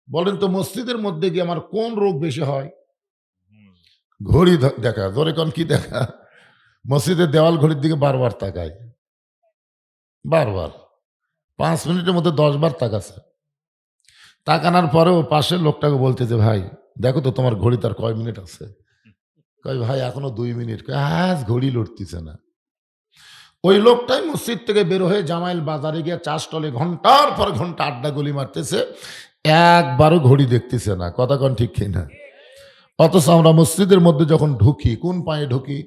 বলেন তো মসজিদের মধ্যে গিয়ে আমার কোন রোগ বেশি হয়? ঘড়ি দেখা, জোরে কোন কি দেখা? মসজিদের দেওয়াল ঘড়ির দিকে বারবার তাকায়, বারবার 5 মিনিটের মধ্যে 10 বার তাকাচ্ছে। তাকানোর পরেও পাশের লোকটাকে বলতেছে, ভাই দেখো তো তোমার ঘড়িতে আর কয় মিনিট আছে? কয় ভাই এখনো 2 মিনিট। কয় আজ ঘড়ি লড়তিছে না। ওই লোকটাই মসজিদ থেকে বের হয়ে জামাইল বাজারে গিয়ে চা স্টলে ঘন্টার পর ঘন্টা আড্ডা গুলি মারতেছে, একবারও ঘড়ি দেখতেছে না। কথা কন ঠিক কিনা? অথচ আমরা মসজিদের মধ্যে যখন ঢুকি, কোন পায়ে ঢুকি?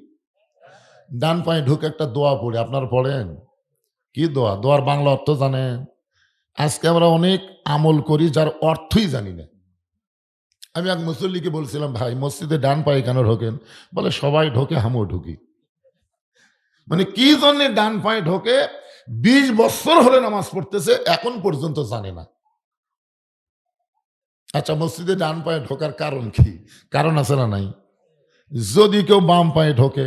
ডান পায়ে ঢুকে একটা দোয়া পড়ি। আপনারা পড়েন? কি দোয়া? দোয়ার বাংলা অর্থ জানেন? আজকে আমরা অনেক আমল করি যার অর্থই জানি না। আমি এক মুসল্লিকে বলছিলাম, ভাই মসজিদে ডান পায়ে কেন ঢোকেন? বলে সবাই ঢোকে, আমিও ঢুকি। মানে কি জন্য ডান পায়ে ঢোকে? 20 বছর হলে নামাজ পড়তেছে, এখন পর্যন্ত জানে না। আচ্ছা, মসজিদে ডান পায়ে ঢোকার কারণ কি? কারণ আছে না নাই? যদি কেউ বাম পায়ে ঢোকে,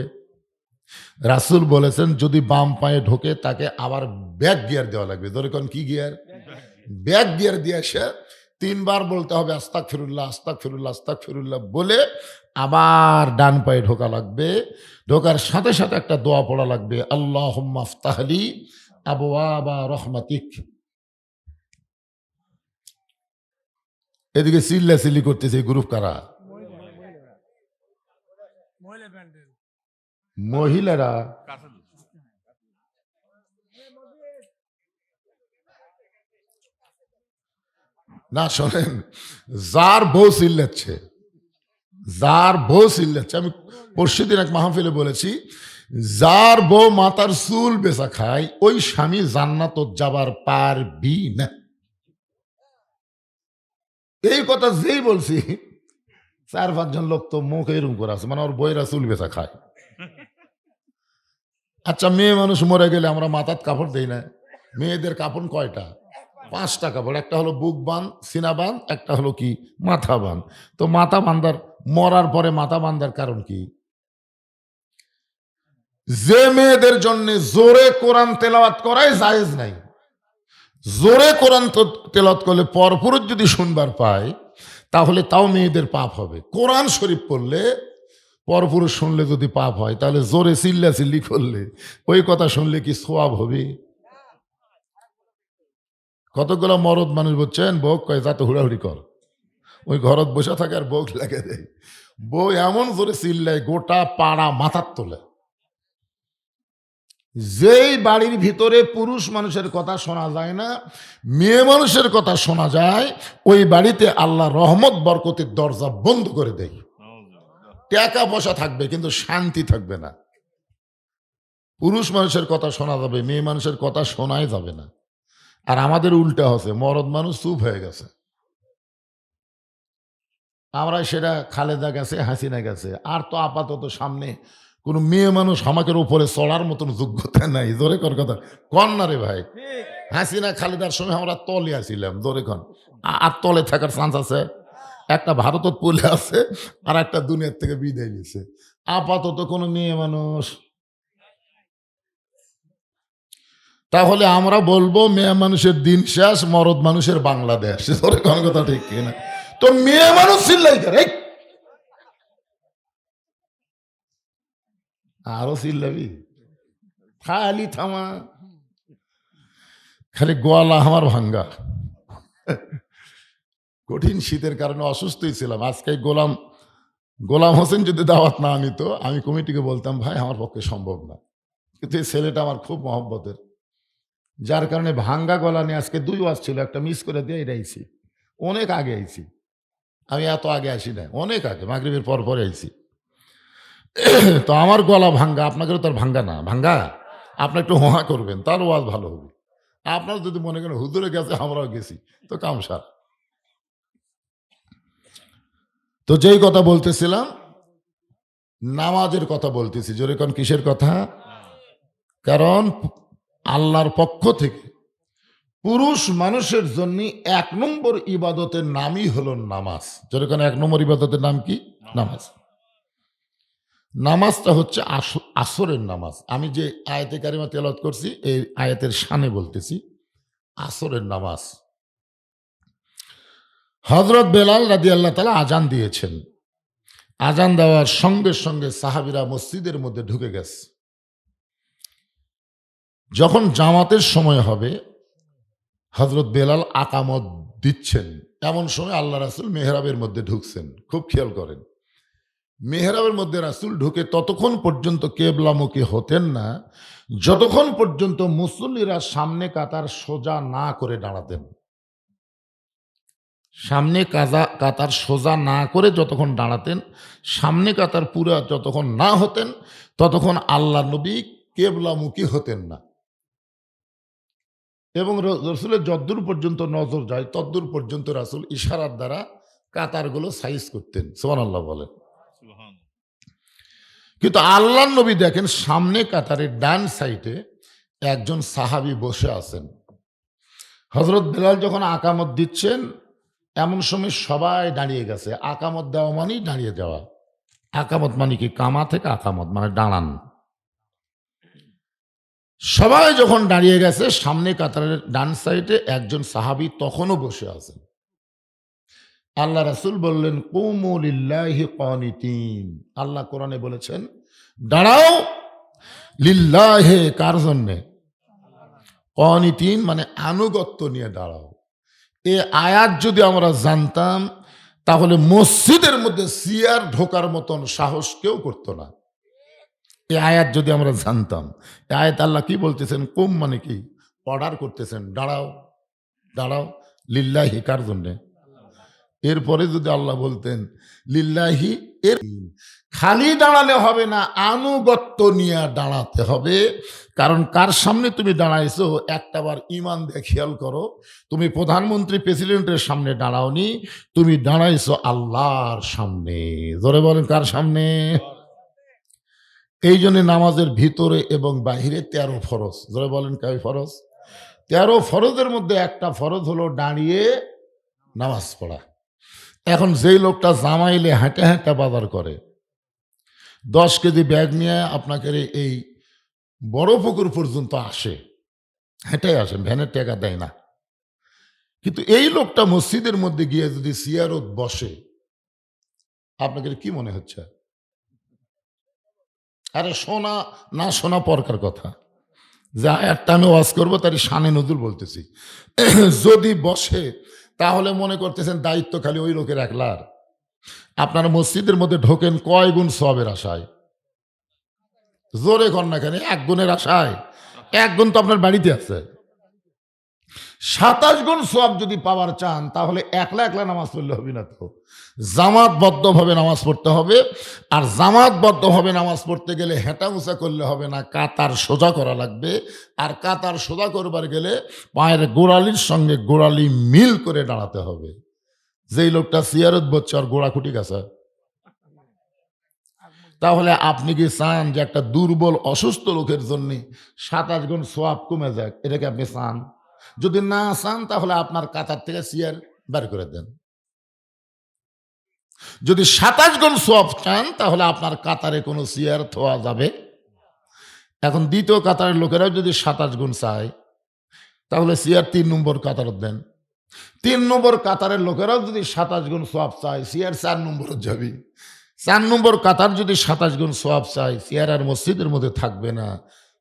রাসূল বলেছেন যদি বাম পায়ে ঢোকে তাকে আবার ব্যাক গিয়ার দেওয়া লাগবে। ধরে কোন কি গিয়ার? ব্যাক গিয়ার দিয়ে এসে 3 বার বলতে হবে আস্তাগফিরুল্লাহ, আস্তাগফিরুল্লাহ, আস্তাগফিরুল্লাহ বলে আবার ডান পায়ে ঢোকা লাগবে। ঢোকার সাথে সাথে একটা দোয়া পড়া লাগবে, আল্লাহুম্মা আফতাহলি আবওয়াবা রহমাতিক। এদিকে চিল্লাচিল্লি করতেছে এই গ্রুপ কারা? মহিলারা। না শোনেন, যার বউ চিল্লাচ্ছে, যার বউ চিল্লাচ্ছে, আমি পরশুদিন এক মাহফিলে বলেছি, যার বউ মাথার চুল বেচা খায় ওই স্বামী জান্নাত যাবার পারবি না। এই কথা যেই বলছি 4-5 জন লোক তো মুখ এরকম করে আছে, মানে ওর বইরা চুল বেচা খায়। আচ্ছা, মেয়ে মানুষ মরে গেলে আমরা মাথার কাপড় দেই না? মেয়েদের কাপড় কয়টা? 5টা কাপড়। একটা হলো বুক বান, সিনা বান, একটা হলো কি মাথা বান। তো মাথা বান্দার, মরার পরে মাথা বান্দার কারণ কি? যে মেয়েদের জন্য জোরে কোরআন তেলাওয়াত করাই জায়েজ নাই, জোরে কোরআন তেলাওয়াত করলে পরপুরুষ যদি শুনবার পায় তাহলে তাও মেয়েদের পাপ হবে। কোরআন শরীফ পড়লে পরপুরুষ শুনলে যদি পাপ হয়, তাহলে জোরে চিল্লাচিল্লি করলে ওই কথা শুনলে কি সোয়াব হবে? কতগুলো মরদ মানুষ বলছেন, বউ কয় যা তো হুড়াহুড়ি কর, ওই ঘরত বসে থাকে আর বউ লাগে দেয়। বউ এমন জোরে চিল্লায় গোটা পাড়া মাথার তোলে। যেই বাড়ির ভিতরে পুরুষ মানুষের কথা শোনা যায় না, মেয়ে মানুষের কথা শোনা যায়, ওই বাড়িতে আল্লাহ রহমত বরকতের দরজা বন্ধ করে দেয়। টাকা পয়সা থাকবে কিন্তু শান্তি থাকবে না। পুরুষ মানুষের কথা শোনা যাবে, মেয়ে মানুষের কথা শোনাই যাবে না। আর আমাদের উল্টা হচ্ছে, মরদ মানুষ চুপ হয়ে গেছে। আমরা সেটা খালেদা গেছে, হাসিনা গেছে, আর তো আপাতত সামনে কোনো মেয়ে মানুষ আমাকে উপরে চড়ার মতন যোগ্যতা নাই। জোরে কর কথা কন না রে ভাই। হাসিনা খালেদার সময় আমরা তলে আসিলাম, জোরে কন। আর তলে থাকার চান্স আছে? একটা ভারতত পলে আছে, আর একটা দুনিয়ার থেকে বিদায় নিছে। আপাতত কোনো মেয়ে মানুষ। তাহলে আমরা বলবো মেয়ে মানুষের দিন শেষ, মরদ মানুষের বাংলাদেশ। জোরে কন কথা ঠিক কিনা? তো মেয়ে মানুষ চিল্লাই করে, আরো চিল্লাবি? খালি থামা, খালি গোয়ালা আমার ভাঙ্গা। কঠিন শীতের কারণে অসুস্থই ছিলাম। আজকে গোলাম গোলাম হোসেন যদি দাওয়াত না নিত, আমি কমিটিকে বলতাম ভাই আমার পক্ষে সম্ভব না, কিন্তু এই ছেলেটা আমার খুব মহব্বতের, যার কারণে ভাঙ্গা গলা নিয়ে আজকে 2 ওয়াজ ছিল, একটা মিস করে দিয়ে এটা আইছি। অনেক আগে আইছি, আমি এত আগে আসি না, অনেক আগে মাগরিবের পর পরে আইছি। তো আমার গলা ভাঙ্গা, আপনাদেরও তার ভাঙ্গা না ভাঙ্গা। আপনি একটু হোহা করবেন, তার ওয়াজ ভালো হবে। আপনারা যদি মনে করেন হুজুরে গেছে আমরাও গেছি, তো কামসার। তো যেই কথা বলতেছিলাম, নামাজের কথা বলতেছি। জোরে কোন কিসের কথা? কারণ আল্লাহর পক্ষ থেকে পুরুষ মানুষের জন্য 1 নম্বর ইবাদতের নামই হলো নামাজ। জোরে কোন 1 নম্বর ইবাদতের নাম কি? নামাজ। নামাজটা হচ্ছে আসরের নামাজ। আমি যে আয়াতে কারিমা তেলাওয়াত করছি এই আয়াতের শানে বলতেছি, আসরের নামাজ। হযরত বেলাল রাদিয়াল্লাহু তাআলা আজান দিয়েছেন। আজান দেওয়ার সঙ্গে সঙ্গে সাহাবীরা মসজিদের মধ্যে ঢুকে গেছে। যখন জামাতের সময় হবে, হযরত বেলাল আকামত দিচ্ছেন, এমন সময় আল্লাহ রাসূল মেহরাবের মধ্যে ঢুকছেন। খুব খেয়াল করেন, মেহরাবের মধ্যে রাসূল ঢুকে ততক্ষণ পর্যন্ত কেবলামুখী হতেন না, যতক্ষণ পর্যন্ত মুসল্লিরা সামনে কাতার সোজা না করে দাঁড়াতেন। সামনে কাতার সোজা না করে যতক্ষণ দাঁড়াতেন, সামনে কাতার পুরা যতক্ষণ না হতেন, ততক্ষণ আল্লাহ নবী কেবলামুখী হতেন না। এবং রসুলের যদ্দূর পর্যন্ত নজর যায় তদ্দূর পর্যন্ত রাসূল ইশারার দ্বারা কাতারগুলো সাইজ করতেন। সুবহানাল্লাহ বলেন। কিন্তু আল্লাহ নবী দেখেন সামনে কাতারের ডান সাইডে একজন সাহাবী বসে আছেন। হযরত বেলাল যখন আকামত দিচ্ছেন, এমন সময় সবাই দাঁড়িয়ে গেছে। আকামত দেওয়া মানেই দাঁড়িয়ে যাওয়া। আকামত মানে কি? কামা থেকে আকামত মানে দাঁড়ান। সবাই যখন দাঁড়িয়ে গেছে, সামনে কাতারের ডান সাইডে একজন সাহাবী তখনও বসে আছেন। আল্লাহ রাসূল বললেন, কুমু লিল্লাহি কানিতিন। আল্লাহ কোরআনে বলেছেন, দাঁড়াও লিল্লাহে, কার জন্যে? কানিতিন মানে আনুগত্য নিয়ে দাঁড়াও। এ আয়াত যদি আমরা জানতাম, তাহলে মসজিদের মধ্যে সিয়ার ঢোকার মতন সাহস কেউ করতো না। এই আয়াত যদি আমরা জানতাম, এই আয়াত আল্লাহ কি বলতেছেন? কুম মানে কি? অর্ডার করতেছেন, দাঁড়াও দাঁড়াও। লিল্লাহি কার জন্যে? এরপরে যদি আল্লাহ বলতেন লিল্লাহি, এর খালি দাঁড়ালে হবে না, আনুগত্য নিয়ে দাঁড়াতে হবে। কারণ কার সামনে তুমি দাঁড়াইছো একটাবার ঈমান দিয়ে খেয়াল করো। তুমি প্রধানমন্ত্রী প্রেসিডেন্টের সামনে দাঁড়াওনি, তুমি দাঁড়াইছো আল্লাহর সামনে। জোরে বলেন, কার সামনে? এই জন্য নামাজের ভিতরে এবং বাহিরে 13 ফরজ। জোরে বলেন, কয় ফরজ? 13 ফরজের মধ্যে একটা ফরজ হলো দাঁড়িয়ে নামাজ পড়া। এখন যেই লোকটা জামাইলে হাঁটা হাঁটা বাজার করে, 10 কেজি ব্যাগ নিয়ে আপনাকে এই বড় পুকুর পর্যন্ত আসে, হেঁটে আসে, ভ্যানের টাকা দেয় না। কিন্তু এই লোকটা মসজিদের মধ্যে গিয়ে যদি সিয়ারত বসে, আপনাকে কি মনে হচ্ছে? আরে শোনা না শোনা পরকার কথা, যা একটা আমি ওয়াজ করবো তার শানে নজরুল বলতেছি। যদি বসে তাহলে মনে করতেছেন দায়িত্ব খালি ওই লোকের একলার। আপনারা মসজিদের মধ্যে ঢোকেন কয় গুণ সওয়াবের আশায়? জোরে কর না কেন? 1 গুণের আশায়। 1 গুণ তো আপনার বাড়িতে আছে। 27 গুণ সওয়াব যদি পাওয়ার চান, তাহলে একলা একলা নামাজ পড়লে হবে না, তো জামাতবদ্ধভাবে নামাজ পড়তে হবে। আর জামাতবদ্ধভাবে নামাজ পড়তে গেলে হেঁটা উঁচা করলে হবে না, কাতার সোজা করা লাগবে। আর কাতার সোজা করবার গেলে পায়ের গোড়ালির সঙ্গে গোড়ালি মিল করে দাঁড়াতে হবে। যেই লোকটা সিয়ারত বসছে আর গোড়াকুটি গেছে, তাহলে আপনি কি চান যে একটা দুর্বল অসুস্থ লোকের জন্য 27 গুণ সওয়াব কমে যাক? এটাকে আপনি চান? যদি না চান, তাহলে আপনার কাতার থেকে সিয়ার বের করে দেন। যদি 27 গুণ সওয়াব চান, তাহলে আপনার কাতারে কোনো সিয়ার থোয়া যাবে। এখন দ্বিতীয় কাতারের লোকেরাও যদি 27 গুণ চায়, তাহলে সিয়ার 3 নম্বর কাতার দেন। 3 নম্বর কাতারের লোকেরাও যদি 27 গুণ সওয়াব চায়, সিয়ার 4 নম্বর যাবি। 4 নম্বর কাতার যদি 27 গুণ সওয়াব চায়, সিয়ার আর মসজিদের মধ্যে থাকবে না,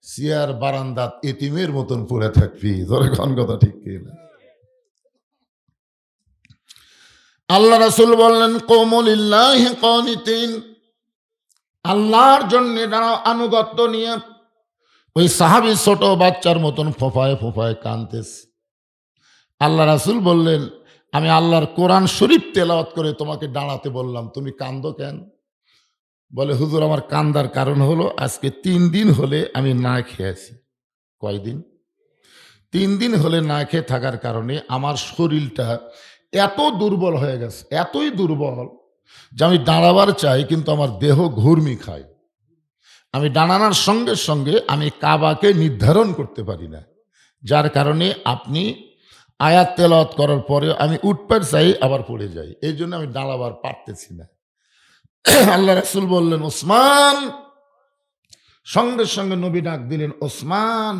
সিয়ার বারান্দাত এতিমের মতন পড়ে থাকবি। ধরে কোন কথা ঠিক কিনা? আল্লাহ রাসূল বললেন, কুমু লিল্লাহি কানিতিন, আল্লাহর জন্য দাঁড়াও আনুগত্য নিয়ে। ওই সাহাবী ছোট বাচ্চার মতন ফোঁফায় ফোঁফায় কাঁদতেছে। আল্লাহ রাসূল বললেন, আমি আল্লাহর কোরআন শরীফ তেলাওয়াত করে তোমাকে দাঁড়াতে বললাম, তুমি কান্দো কেন? বলে, হুজুর আমার কান্দার কারণ হলো আজকে 3 দিন হলে আমি না খেয়েছি। কয়দিন? 3 দিন হলে না খেয়ে থাকার কারণে আমার শরীরটা এত দুর্বল হয়ে গেছে, এতই দুর্বল যে আমি দাঁড়াবার চাই, কিন্তু আমার দেহ ঘুরমি খায়। আমি দাঁড়ানোর সঙ্গে সঙ্গে আমি কাবাকে নির্ধারণ করতে পারি না, যার কারণে আপনি আয়াত তেলাওয়াত করার পরে আমি উঠবার চাই, আবার পড়ে যাই, এই জন্য আমি দাঁড়াবার পারতেছি না। আল্লাহ রাসূল বললেন, ওসমান। সঙ্গে সঙ্গে নবী ডাক দিলেন, ওসমান।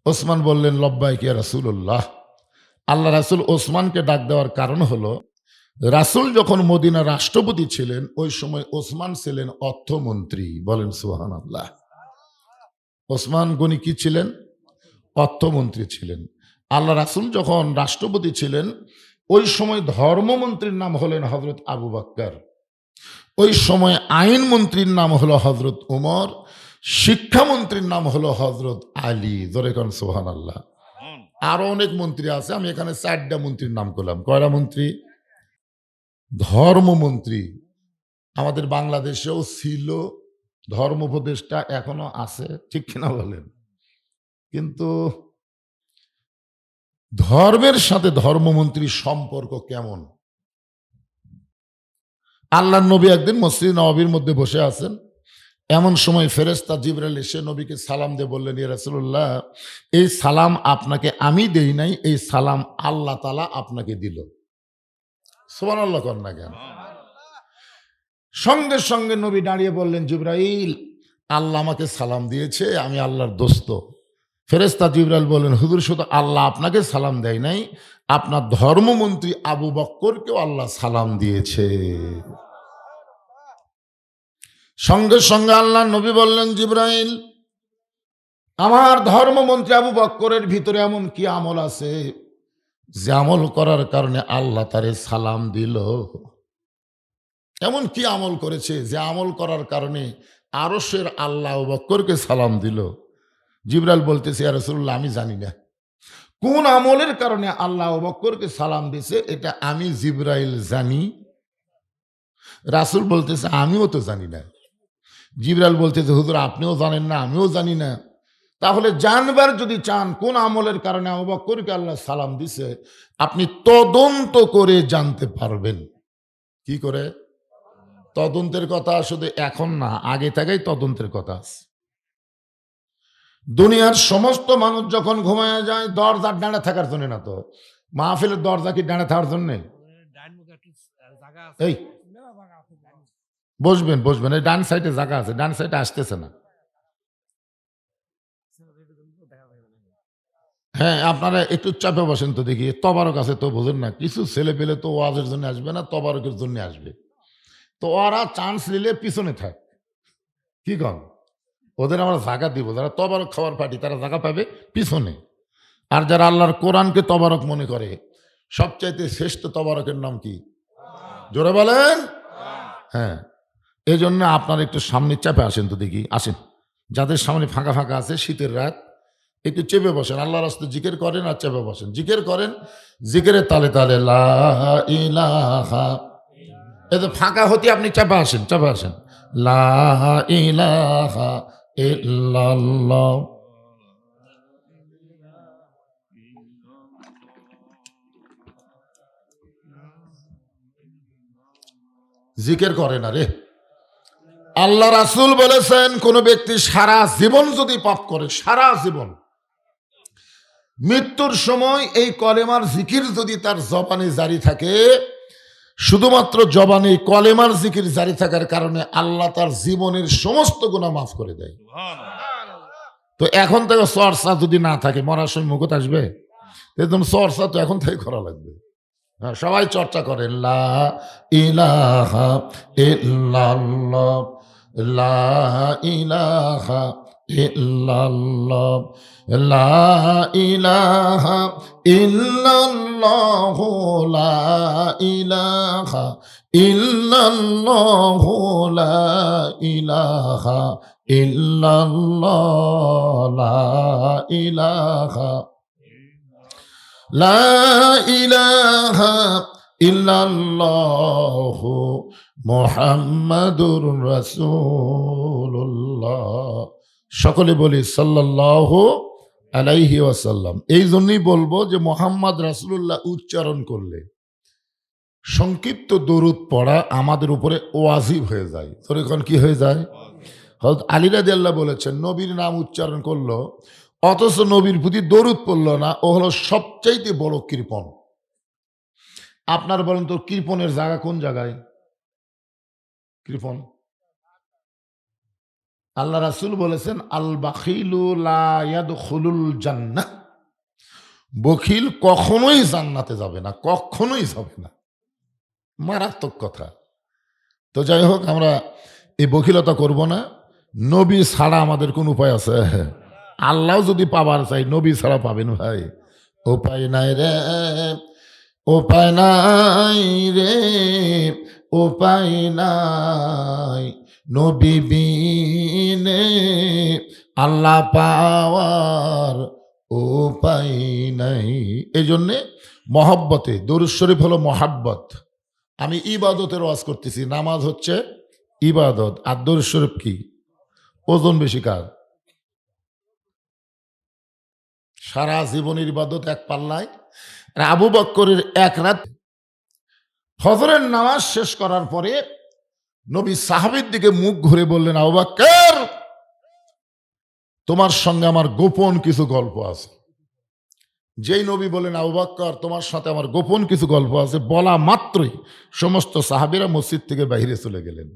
ওসমান বললেন, লব্বাইক ইয়া রাসূলুল্লাহ। আল্লাহ রাসূল ওসমানকে ডাক দেওয়ার কারণ হলো, রাসূল যখন মদিনার রাষ্ট্রপতি ছিলেন ওই সময় ওসমান ছিলেন অর্থমন্ত্রী। বলেন সুবহানাল্লাহ। ওসমান গনি কি ছিলেন? অর্থমন্ত্রী ছিলেন। আল্লাহ রাসূল যখন রাষ্ট্রপতি ছিলেন ওই সময় ধর্মমন্ত্রীর নাম হলেন হযরত আবু বকর, ওই সময় আইনমন্ত্রীর নাম হলো হযরত উমর, শিক্ষামন্ত্রীর নাম হলো হযরত আলী। জোরে কোন সুবহানাল্লাহ। আরো অনেক মন্ত্রী আছে, আমি এখানে 4টা মন্ত্রীর নাম করলাম। কয়টা মন্ত্রী? ধর্মমন্ত্রী। আমাদের বাংলাদেশেও ছিল ধর্ম উপদেষ্টা, এখনো আছে, ঠিক কিনা বলেন? কিন্তু ধর্মের সাথে ধর্মমন্ত্রীর সম্পর্ক কেমন? আল্লাহর নবী একদিন মসজিদ নববীর মধ্যে বসে আছেন, এমন সময় ফেরেশতা জিবরাইল এসে নবীকে সালাম দিয়ে বললেন, ইয়া রাসূলুল্লাহ, এই সালাম আপনাকে আমি দেই নাই, এই সালাম আল্লাহ তাআলা আপনাকে দিল। সুবহানাল্লাহ কর না কেন? সঙ্গে সঙ্গে নবী দাঁড়িয়ে বললেন, জিবরাইল, আল্লাহ আমাকে সালাম দিয়েছে, আমি আল্লাহর দোস্ত। ফেরেশতা জিবরাইল বললেন, হুজুর, শুধু আল্লাহ আপনাকে সালাম দেয় নাই, আপনার ধর্মমন্ত্রী আবু বক্করকেও আল্লাহ সালাম দিয়েছে। সঙ্গে সঙ্গে আল্লাহ নবী বললেন, জিবরাইল, আমার ধর্মমন্ত্রী আবু বক্করের ভিতরে এমন কি আমল আছে যে আমল করার কারণে আল্লাহ তারে সালাম দিল? এমন কি আমল করেছে যে আমল করার কারণে আরশের আল্লাহ আবু বক্করকে সালাম দিল? জিবরাইল বলতেছে, ইয়া রাসূলুল্লাহ, আমি জানি না কোন আমলের কারণে আল্লাহ আবু বক্করকে সালাম দিছে, এটা আমি জিবরাইল জানি। রাসূল বলতেছে, আমিও তো জানি না। জিবরাইল বলতেছে, হুজুর, আপনিও জানেন না, আমিও জানি না। তাহলে জানবার যদি চান কোন আমলের কারণে আবু বকরকে আল্লাহ সালাম দিছে, আপনি তদন্ত করে জানতে পারবেন। কি করে? তদন্তের কথা শুধু এখন না, আগে থেকেই তদন্তের কথা আছে। দুনিয়ার সমস্ত মানুষ যখন ঘুমায় যায় দরজার ডানে থাকার জন্য না, তো মাহফিলের দরজা কি ডানে থাকার জন্যে? এই বসবেন বসবেন, এই ডান সাইডে জায়গা আছে, ডান সাইডে আসতেছে না। হ্যাঁ, আপনারা একটু চাপে বসেন তো দেখি। তবারক আছে তো, বোঝেন না? কিছু ছেলে পেলে তো ওয়াজের জন্য আসবে না, তবারকের জন্য আসবে। তো ওরা চান্স নিলে পিছনে থাক। কি কন? ওদের আমরা জায়গা দিব। যারা তবারক খাওয়ার পার্টি তারা জায়গা পাবে পিছনে। আর যারা আল্লাহর কোরআনকে তবারক মনে করে, সবচাইতে শ্রেষ্ঠ তবারকের নাম কি? জোরে বলেন। হ্যাঁ, এই জন্য আপনারা একটু সামনে চাপে আসেন তো দেখি, আসেন। যাদের সামনে ফাঁকা ফাঁকা আছে, শীতের রাত, একটু চেপে বসেন, আল্লাহর রাস্তায় জিকির করেন আর চেপে বসেন, জিকির করেন। জিকিরের তালে তালে লা ইলাহা, এই তো ফাঁকা হতে আপনি চাপে আসেন, চাপে আসেন। লা ইলাহা ইল্লাল্লাহ। জিকির করে না রে। আল্লাহ রাসূল বলেছেন, কোন ব্যক্তি সারা জীবন যদি পাপ করে, সারা জীবন, মৃত্যুর সময় এই কলেমার জিকির যদি তার জবানে জারি থাকে, শুধুমাত্র জবানে কলেমার জিকির জারি থাকার কারণে আল্লাহ তার জীবনের সমস্ত গুনাহ মাফ করে দেয়। তো এখন থেকে চর্চা যদি না থাকে, মরার সময় মুখত আসবে? একদম চর্চা তো এখন থেকে করা লাগবে। হ্যাঁ, সবাই চর্চা করেন, লা ইলাহা ইল্লাল্লাহ, লা ইলাহা ইল্লাল্লাহ, লা ইলাহা ইল্লাল্লাহ, লা ইলাহা ইল্লাল্লাহ, লা ইলাহা ইল্লাল্লাহ, লা ইলাহা, লা ইলাহা ইল্লাল্লাহু মুহাম্মাদুর রাসূলুল্লাহ। সকলে বলি সাল্লাল্লাহু আলাইহি ওয়াসাল্লাম। এই জন্যই বলবো যে মুহাম্মদ রাসূলুল্লাহ উচ্চারণ করলে সংক্ষিপ্ত দরুদ পড়া আমাদের উপরে ওয়াজিব হয়ে যায়। তোর এখন কি হয়ে যায়? হযরত আলী রাদিয়াল্লাহু বলেছেন, নবীর নাম উচ্চারণ করলো অথচ নবীর প্রতি দরুদ পড়লো না, ও হলো সবচাইতে বড় কৃপণ। আপনার বলেন তো, কৃপণের জায়গা কোন জায়গায়? কৃপণ, আল্লাহ রাসূল বলেছেন, আল বাখিলু লা ইয়াদখুলুল জান্নাহ বখিল কখনোই জান্নাতে যাবে না, কখনোই যাবে না। মারাত্মক কথা। তো যাই হোক, আমরা এই বখিলতা করব না। নবী ছাড়া আমাদের কোন উপায় আছে? আল্লাহ যদি পাবার চাই, নবী ছাড়া পাবেন ভাই? উপায় নাই রে, উপায় নাই রে, উপায় নাই। নবী বিনে আল্লাহ পাওয়ার উপায় নাই। এই জন্যে মহব্বতে, দরুদ শরীফ হলো মহাব্বত। আমি ইবাদতের ওয়াজ করতেছি, নামাজ হচ্ছে ইবাদত, আর দরুদ শরীফ কি? ওজন বেশি কার? সারা জীবনের ইবাদত এক পাল্লায়। আর আবু বক্করের এক রাত ফজরের নামাজ শেষ করার পরে নবী সাহাবীর দিকে মুখ ঘুরে বললেন, আবু বক্কর, তোমার সঙ্গে আমার গোপন কিছু গল্প আছে। যেই নবী বলেন, আবু বক্কর, তোমার সাথে আমার গোপন কিছু গল্প আছে, বলা মাত্রই সমস্ত সাহাবীরা মসজিদ থেকে বাইরে চলে গেলেন।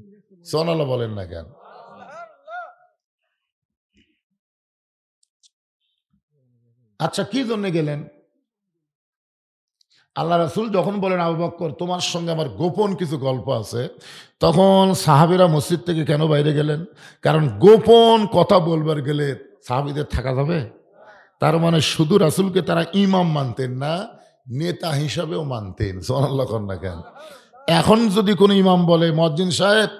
সুবহানাল্লাহ বলেন না কেন? আচ্ছা, কি জন্য গেলেন? আল্লাহ রাসূল যখন বলেন, আবু বক্কর, তোমার সঙ্গে আমার গোপন কিছু গল্প আছে, তখন সাহাবীরা মসজিদ থেকে কেন বাইরে গেলেন? কারণ গোপন কথা বলবার গেলে সাহাবীদের থাকা যাবে? তার মানে শুধু রাসূলকে তারা ইমাম মানতেন না, নেতা হিসাবেও মানতেন। সুবহানাল্লাহ কন না কেন? এখন যদি কোনো ইমাম বলে, মুয়াজ্জিন সাহেব,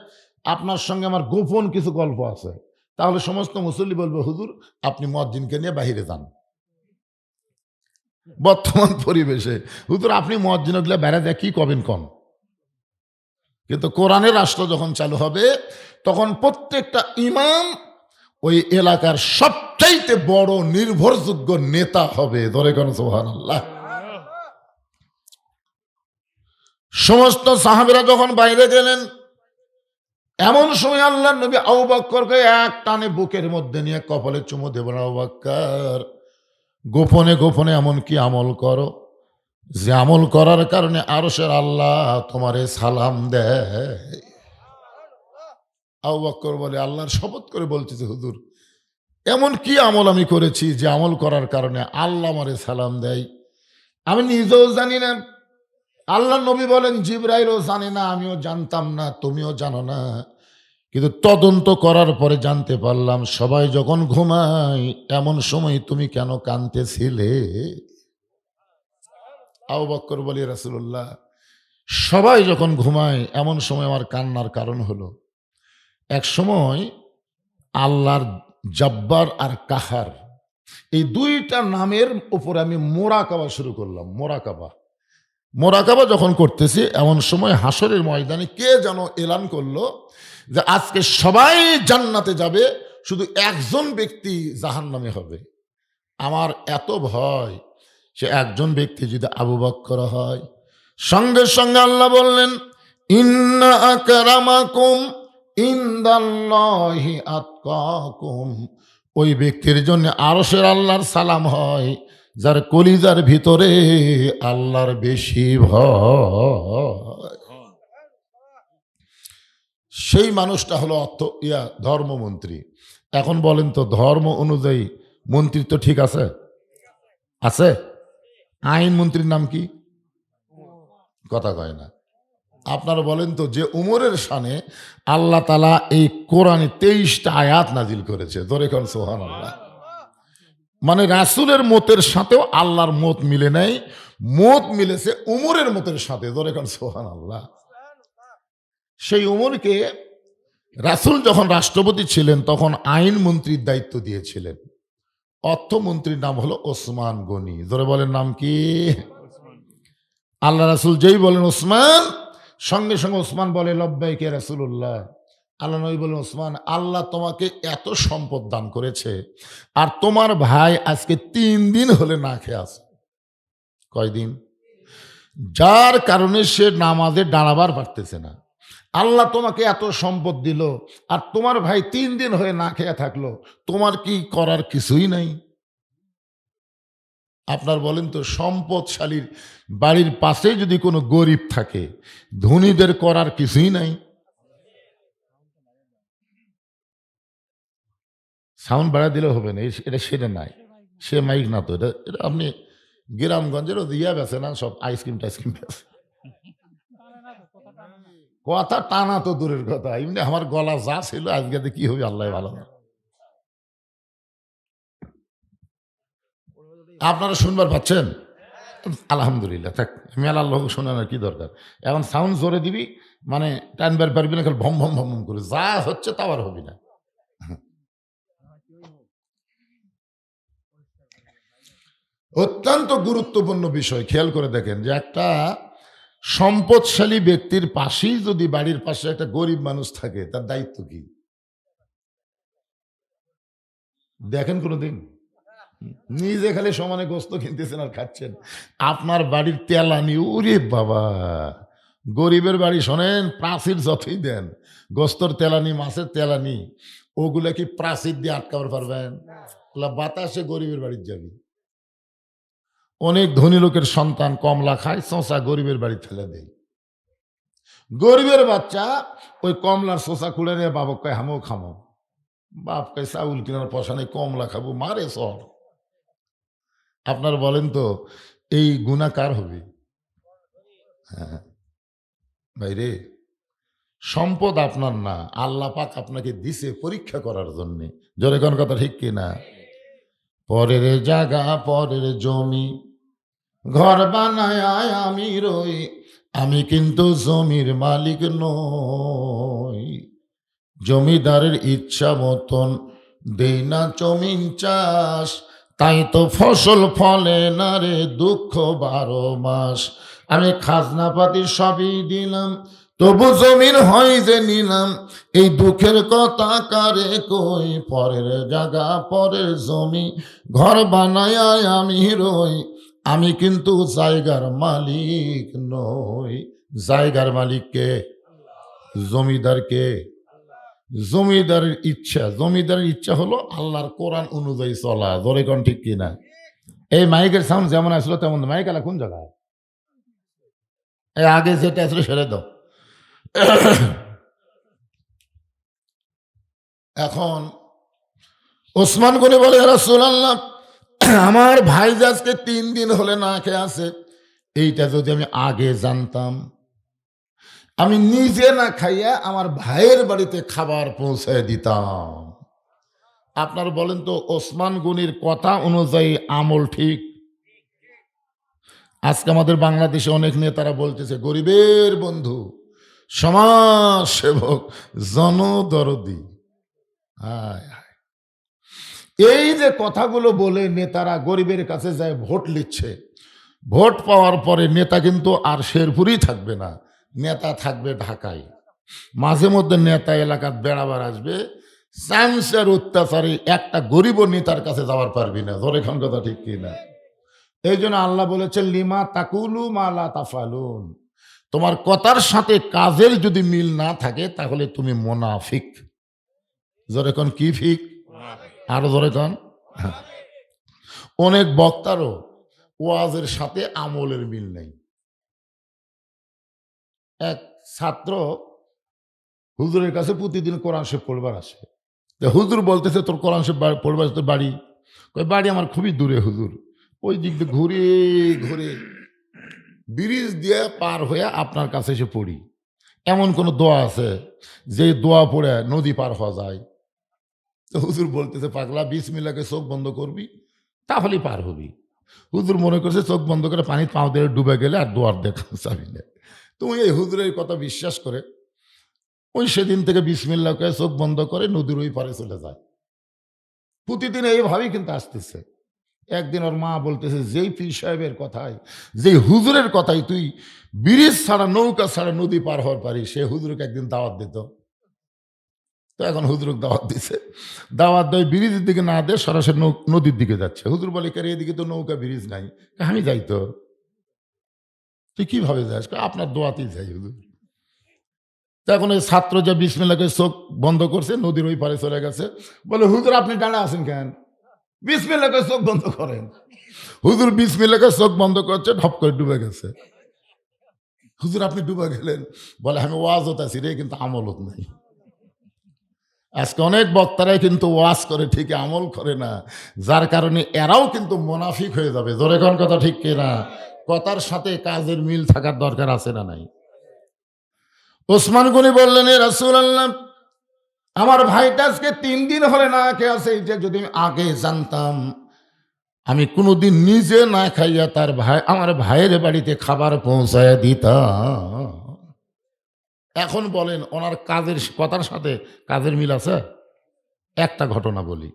আপনার সঙ্গে আমার গোপন কিছু গল্প আছে, তাহলে সমস্ত মুসল্লি বলবে, হুজুর আপনি মুয়াজ্জিনকে নিয়ে বাহিরে যান। বর্তমান পরিবেশে হুজুর আপনি মুয়াজ্জিন গুলা বেড়া দেয় কি কবেন কন। কিন্তু কোরআনের রাষ্ট্র যখন চালু হবে, তখন প্রত্যেকটা ইমাম ওই এলাকার সবচাইতে বড় নির্ভরযোগ্য নেতা হবে। ধরে কোন সুবহানাল্লাহ। সমস্ত সাহাবীরা যখন বাইরে গেলেন, এমন সময় আল্লাহর নবী আবু বক্করকে এক টানে বুকের মধ্যে নিয়ে কপালে চুমু দেবেন, আবু বক্কর, গোপনে গোপনে এমন কি আমল করো যে আমল করার কারণে আরশের আল্লাহ তোমারে সালাম দেয়? আবু বক্কর বলে, আল্লাহর শপথ করে বলতেছে হুজুর, এমন কি আমল আমি করেছি যে আমল করার কারণে আল্লাহ আমারে সালাম দেয়? আমি নিজেও জানি না। আল্লাহ নবী বলেন, জিবরাইলও জানে না, আমিও জানতাম না, তুমিও জানো না। কিন্তু তদন্ত করার পরে জানতে পারলাম, সবাই যখন ঘুমায় এমন সময় তুমি কেন কাঁদতেছিলে? আবু বক্কর বলি, রাসূলুল্লাহ, সবাই যখন ঘুমায় এমন সময় আমার কান্নার কারণ হলো, এক সময় আল্লাহর জব্বার আর কাহার, এই দুইটা নামের উপর আমি মোরাকাবা শুরু করলাম। মোরাকাবা, মোরাকাবা যখন করতেছি, এমন সময় হাসরের ময়দানে কে যেন এলান করলো যে আজকে সবাই জান্নাতে যাবে, শুধু একজন ব্যক্তি জাহান্নামে হবে। আমার এত ভয়, সে একজন ব্যক্তি যদি আবু বক্কর হয়। সঙ্গে সঙ্গে আল্লাহ বললেন, ইন্না আকরামাকুম ইনদাল্লাহি আতকাকুম। ওই ব্যক্তির জন্য আরশের আল্লাহর সালাম হয় যার কলিজার ভিতরে আল্লাহর বেশি ভয়। সেই মানুষটা হলো ধর্মমন্ত্রী। এখন বলেন তো, ধর্ম অনুযায়ী মন্ত্রিত্ব ঠিক আছে? আছে? আইন মন্ত্রীর নাম কি? কথা কয় না। আপনারা বলেন তো, যে উমরের শানে আল্লাহ তাআলা এই কোরআনে 23টা আয়াত নাজিল করেছে, ধরে কোন সুবহানাল্লাহ। মানে রাসূলের মতের সাথেও আল্লাহর মত মিলে নাই, মত মিলেছে উমরের মতের সাথে, ধরে কোন সুবহানাল্লাহ। সেই উমরকে রাসূল যখন রাষ্ট্রপতি ছিলেন, তখন আইন মন্ত্রীর দায়িত্ব দিয়েছিলেন। অর্থমন্ত্রীর নাম হলো ওসমান গনি। ধরে বলেন নাম কি? আল্লাহ রাসূল যেই বলেন ওসমান, সঙ্গে সঙ্গে ওসমান বলে, লব্বাইক ইয়া রাসূলুল্লাহ। আল্লাহ নবী বলেন, ওসমান, আল্লাহ তোমাকে এত সম্পদ দান করেছে, আর তোমার ভাই আজকে 3 দিন হলে না খেয়ে আছে। কয়দিন? যার কারণে সে নামাজে দাঁড়াবার পারতেছে না। আল্লাহ তোমাকে এত সম্পদ দিল, আর তোমার ভাই 3 দিন হয়ে না খেয়ে থাকলো, তোমার কি করার কিছুই নাই? আপনার বলেন তো, সম্পদশালীর বাড়ির পাশে যদি কোনো গরিব থাকে, ধনীদের করার কিছুই নাই? সাউন্ড বাড়া দিলেও হবে না, এটা সেটা নাই, সে মাইক না তো, এটা এটা আপনি গ্রামগঞ্জের ও দিয়া বেছে না, সব আইসক্রিম টাইসক্রিম বেছে। কথা টানা তো দূরের কথা, এমনি আমার গলা যা ছিল আজকে কি হবে আল্লাহ ভালো জানে। আপনারা শুনবার পাচ্ছেন? আলহামদুলিল্লাহ, থাক, মেলার লোক শোনানোর কি দরকার। এখন সাউন্ড জোরে দিবি, মানে টানবার পারবি না, খালি ভম ভম ভম ভম করে যা হচ্ছে তা আর হবি না। অত্যন্ত গুরুত্বপূর্ণ বিষয়, খেয়াল করে দেখেন যে একটা সম্পদশালী ব্যক্তির পাশেই যদি বাড়ির পাশে একটা গরিব মানুষ থাকে, তার দায়িত্ব কি দেখেন কোনোদিন? নিজে খালি সমানে গোস্ত কিনতেছেন আর খাচ্ছেন, আপনার বাড়ির তেলানি, ওরে বাবা, গরিবের বাড়ি শোনেন, প্রাচীর যতই দেন, গোস্তর তেলানি, মাছের তেলানি, ওগুলা কি প্রাচীর দিয়ে আটকাবার পারবেন? ওগুলা বাতাসে গরিবের বাড়ির যাবি। অনেক ধনী লোকের সন্তান কমলা খায়, শশা গরিবের বাড়ি ফেলে দেয়। গরিবের বাচ্চা ওই কমলার শশা খুলে নিয়ে বাবক কয় হামও খামো, বাপ কয় চাউল কেনার পয়সা নেই, কমলা খাবো, মারে সর। আপনার বলেন তো এই গুনাহ কার হবে? হ্যাঁ ভাইরে, সম্পদ আপনার না, আল্লাহ পাক আপনাকে দিছে পরীক্ষা করার জন্য। জোরে কোন কথা ঠিক কিনা? পরের জায়গা পরের জমি, ঘর বানায় আমি রই, আমি কিন্তু জমির মালিক নই। জমিদারের ইচ্ছা মতন দেই না জমিন চাষ, তাই তো ফসল ফলে না রে, দুঃখ 12 মাস। আমি খাজনা পাতি সবই দিলাম, তবু জমিন হয় যে নিলাম, এই দুঃখের কথা কারে কই। পরের জায়গা পরের জমি, ঘর বানায় আমি রই, আমি কিন্তু জায়গার মালিক নই। জায়গার মালিককে? জমিদারকে? জমিদারের ইচ্ছা, জমিদারের ইচ্ছা হলো আল্লাহর কোরআন অনুযায়ী চলা। ধরে কোন ঠিক কিনা? এই মাইকের সাউন্ড যেমন আসলো তেমন, মাইক আলা কোন জায়গায়? এই আগে যেটা আসলো সেরে দাও। এখন ওসমান গনি বলে, ইয়া রাসূলুল্লাহ, আমার ভাই যে আজকে 3 দিন হলে না খেয়ে আছে, এইটা যদি আমি আগে জানতাম, আমি নিজে না খাইয়া আমার ভাইয়ের বাড়িতে খাবার পৌঁছায় দিতাম। আপনার বলেন তো ওসমান গনির কথা অনুযায়ী আমল ঠিক? আজকে আমাদের বাংলাদেশে অনেক নেতারা বলতেছে গরিবের বন্ধু, সমাজ সেবক, জনদরদি। হায় হায়। এই যে কথাগুলো বলে নেতারা গরিবের কাছে যায় ভোট লিচ্ছে, ভোট পাওয়ার পরে নেতা কিন্তু আর শেরপুরেই থাকবে না, নেতা থাকবে ঢাকায়। মাঝে মধ্যে নেতা এলাকার বেড়াবার আসবে, চামচার অত্যাচারে একটা গরিব নেতার কাছে যাওয়ার পারবি না। ধরে খান কথা ঠিক কিনা? এই জন্য আল্লাহ বলেছেন, লিমা তাকুলু মালা তাফালুন, তোমার কথার সাথে কাজের যদি মিল না থাকে তাহলে তুমি মোনাফিক। জোরে কোন কি ফিক? আরো জোরে কোন। অনেক বক্তারও ওয়াজের সাথে আমলের মিল নেই। এক ছাত্র হুজুরের কাছে প্রতিদিন কোরআন শরীফ পড়বার আসে। তো হুজুর বলতেছে, তোর কোরআন শরীফ পড়বার তোর বাড়ি? কই বাড়ি আমার খুবই দূরে হুজুর, ওই দিক দিয়ে ঘুরে ঘুরে ব্রিজ দিয়ে পার হয়ে আপনার কাছে এসে পড়ি। এমন কোন দোয়া আছে যে দোয়া পড়ে নদী পার হওয়া যায়? তো হুজুর বলতেছে, পাগলা, বিসমিল্লাহকে চোখ বন্ধ করবি, তাহলেই পার হবি। হুজুর মনে করছে চোখ বন্ধ করে পানি পাও দিয়ে ডুবে গেলে আর দোয়ার দেখা যাবি না। তুমি এই হুজুরের কথা বিশ্বাস করে ওই সেদিন থেকে বিসমিল্লাহকে চোখ বন্ধ করে নদীর ওই পারে চলে যায়। প্রতিদিন এইভাবেই কিন্তু আসতেছে। একদিন ওর মা বলতেছে, যেই পীর সাহেবের কথায়, যেই হুজুরের কথাই তুই ব্রিজ ছাড়া, নৌকা ছাড়া নদী পার হওয়ার পারিস, সে হুজুরকে একদিন দাওয়াত দিত। তো এখন হুজুরকে দাওয়াত দিছে, দাওয়াত দেয় ব্রিজের দিকে না দেয়, সরাসরি নদীর দিকে যাচ্ছে। হুজুর বলে, কারে এদিকে তো নৌকা ব্রিজ নাই। আমি যাই তো। তুই কিভাবে যাস? আপনার দোয়াতেই যাই হুজুর। এখন এই ছাত্র যে বিসমিল্লাহকে চোখ বন্ধ করছে, নদীর ওই পারে চলে গেছে। বলে, হুজুর আপনি ডানা আছেন কেন? বিসমিল্লাহকে চোখ বন্ধ করেন। হুজুর বিসমিল্লাহকে চোখ বন্ধ করছে, ঢপ করে ডুবে গেছে। হুজুর আপনি ডুবে গেলেন? বলে, আমি ওয়াজত আছি রে, কিন্তু আমলত নাই। আজকে অনেক বক্তারাই কিন্তু ওয়াজ করে ঠিক আমল করে না, যার কারণে এরাও কিন্তু মুনাফিক হয়ে যাবে। জোরে কোন কথা ঠিক কিনা? কথার সাথে কাজের মিল থাকার দরকার আছে না নাই? ওসমান গনি বললেন, এ রাসূলুল্লাহ, আমার ভাইটা আজকে 3 দিন হলে না খেয়ে আছে, যে যদি আমি আগে জানতাম আমি কোনোদিন নিজে না খাইয়া তার ভাই আমার ভাইয়ের বাড়িতে খাবার পৌঁছায় দিতাম। এখন বলেন ওনার কাজের কথার সাথে কাজের মিল আছে? একটা ঘটনা বলি।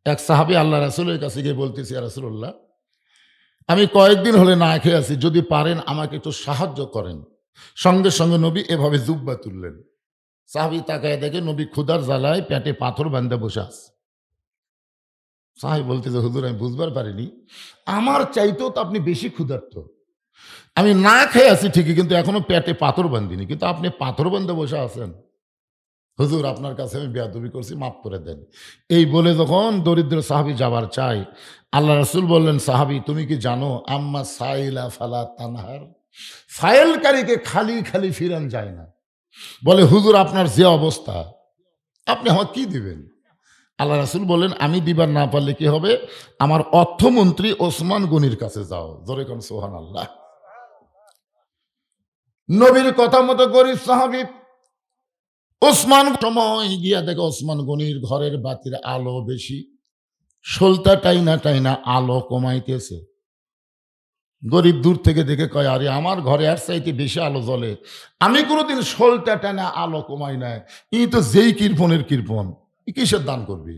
এক সাহাবী আল্লাহ রাসূলের কাছে গিয়ে বলতেছি, ইয়া রাসূলুল্লাহ, আমি কয়েকদিন হলে না খেয়ে আছি, যদি পারেন আমাকে একটু সাহায্য করেন। সঙ্গে সঙ্গে নবী এভাবে জুব্বা তুললেন। সাহাবী তাকায় দেখে নবী ক্ষুধার জ্বালায় পেটে পাথর বাঁধে বসে আছে। সাহাবী বলতেছে, হুজুর আমি বুঝবার পারিনি, আমার চাইতেও তো আপনি বেশি ক্ষুধার্ত। আমি না খেয়ে আছি ঠিকই, কিন্তু এখনো পেটে পাথর বাঁধিনি, কিন্তু আপনি পাথর বাঁধে বসে আছেন। হুজুর আপনার কাছে আমি বেয়াদবি করছি, মাফ করে দেন। এই বলে যখন দরিদ্র সাহাবী যাবার চাই, আল্লাহ রাসূল বললেন, সাহাবী তুমি কি জানো, আম্মা সাইলা ফালা তানহার, সায়েলকারীকে খালি খালি ফিরান যায় না। বলে হুজুর আপনার যে অবস্থা, আপনি আমাকে কি দিবেন? আল্লাহ রাসূল বললেন, আমি দিবার না পারলে কি হবে, আমার অর্থমন্ত্রী ওসমান গনির কাছে যাও। জোরে কোন সুবহানাল্লাহ। নবীর কথা মতো গরিব সাহাবী ওসমান সময় গিয়া দেখে ওসমান গনির ঘরের বাতির আলো বেশি, সলতা টাইনা টাইনা আলো কমাইতেছে। গরিব দূর থেকে দেখে কয়, আরে আমার ঘরে আর চাইতে বেশি আলো জ্বলে, আমি কোনোদিন সলতা টাইনা আলো কমাই নাই, ই তো যেই কৃপণের কৃপণ, ই কিসের দান করবি?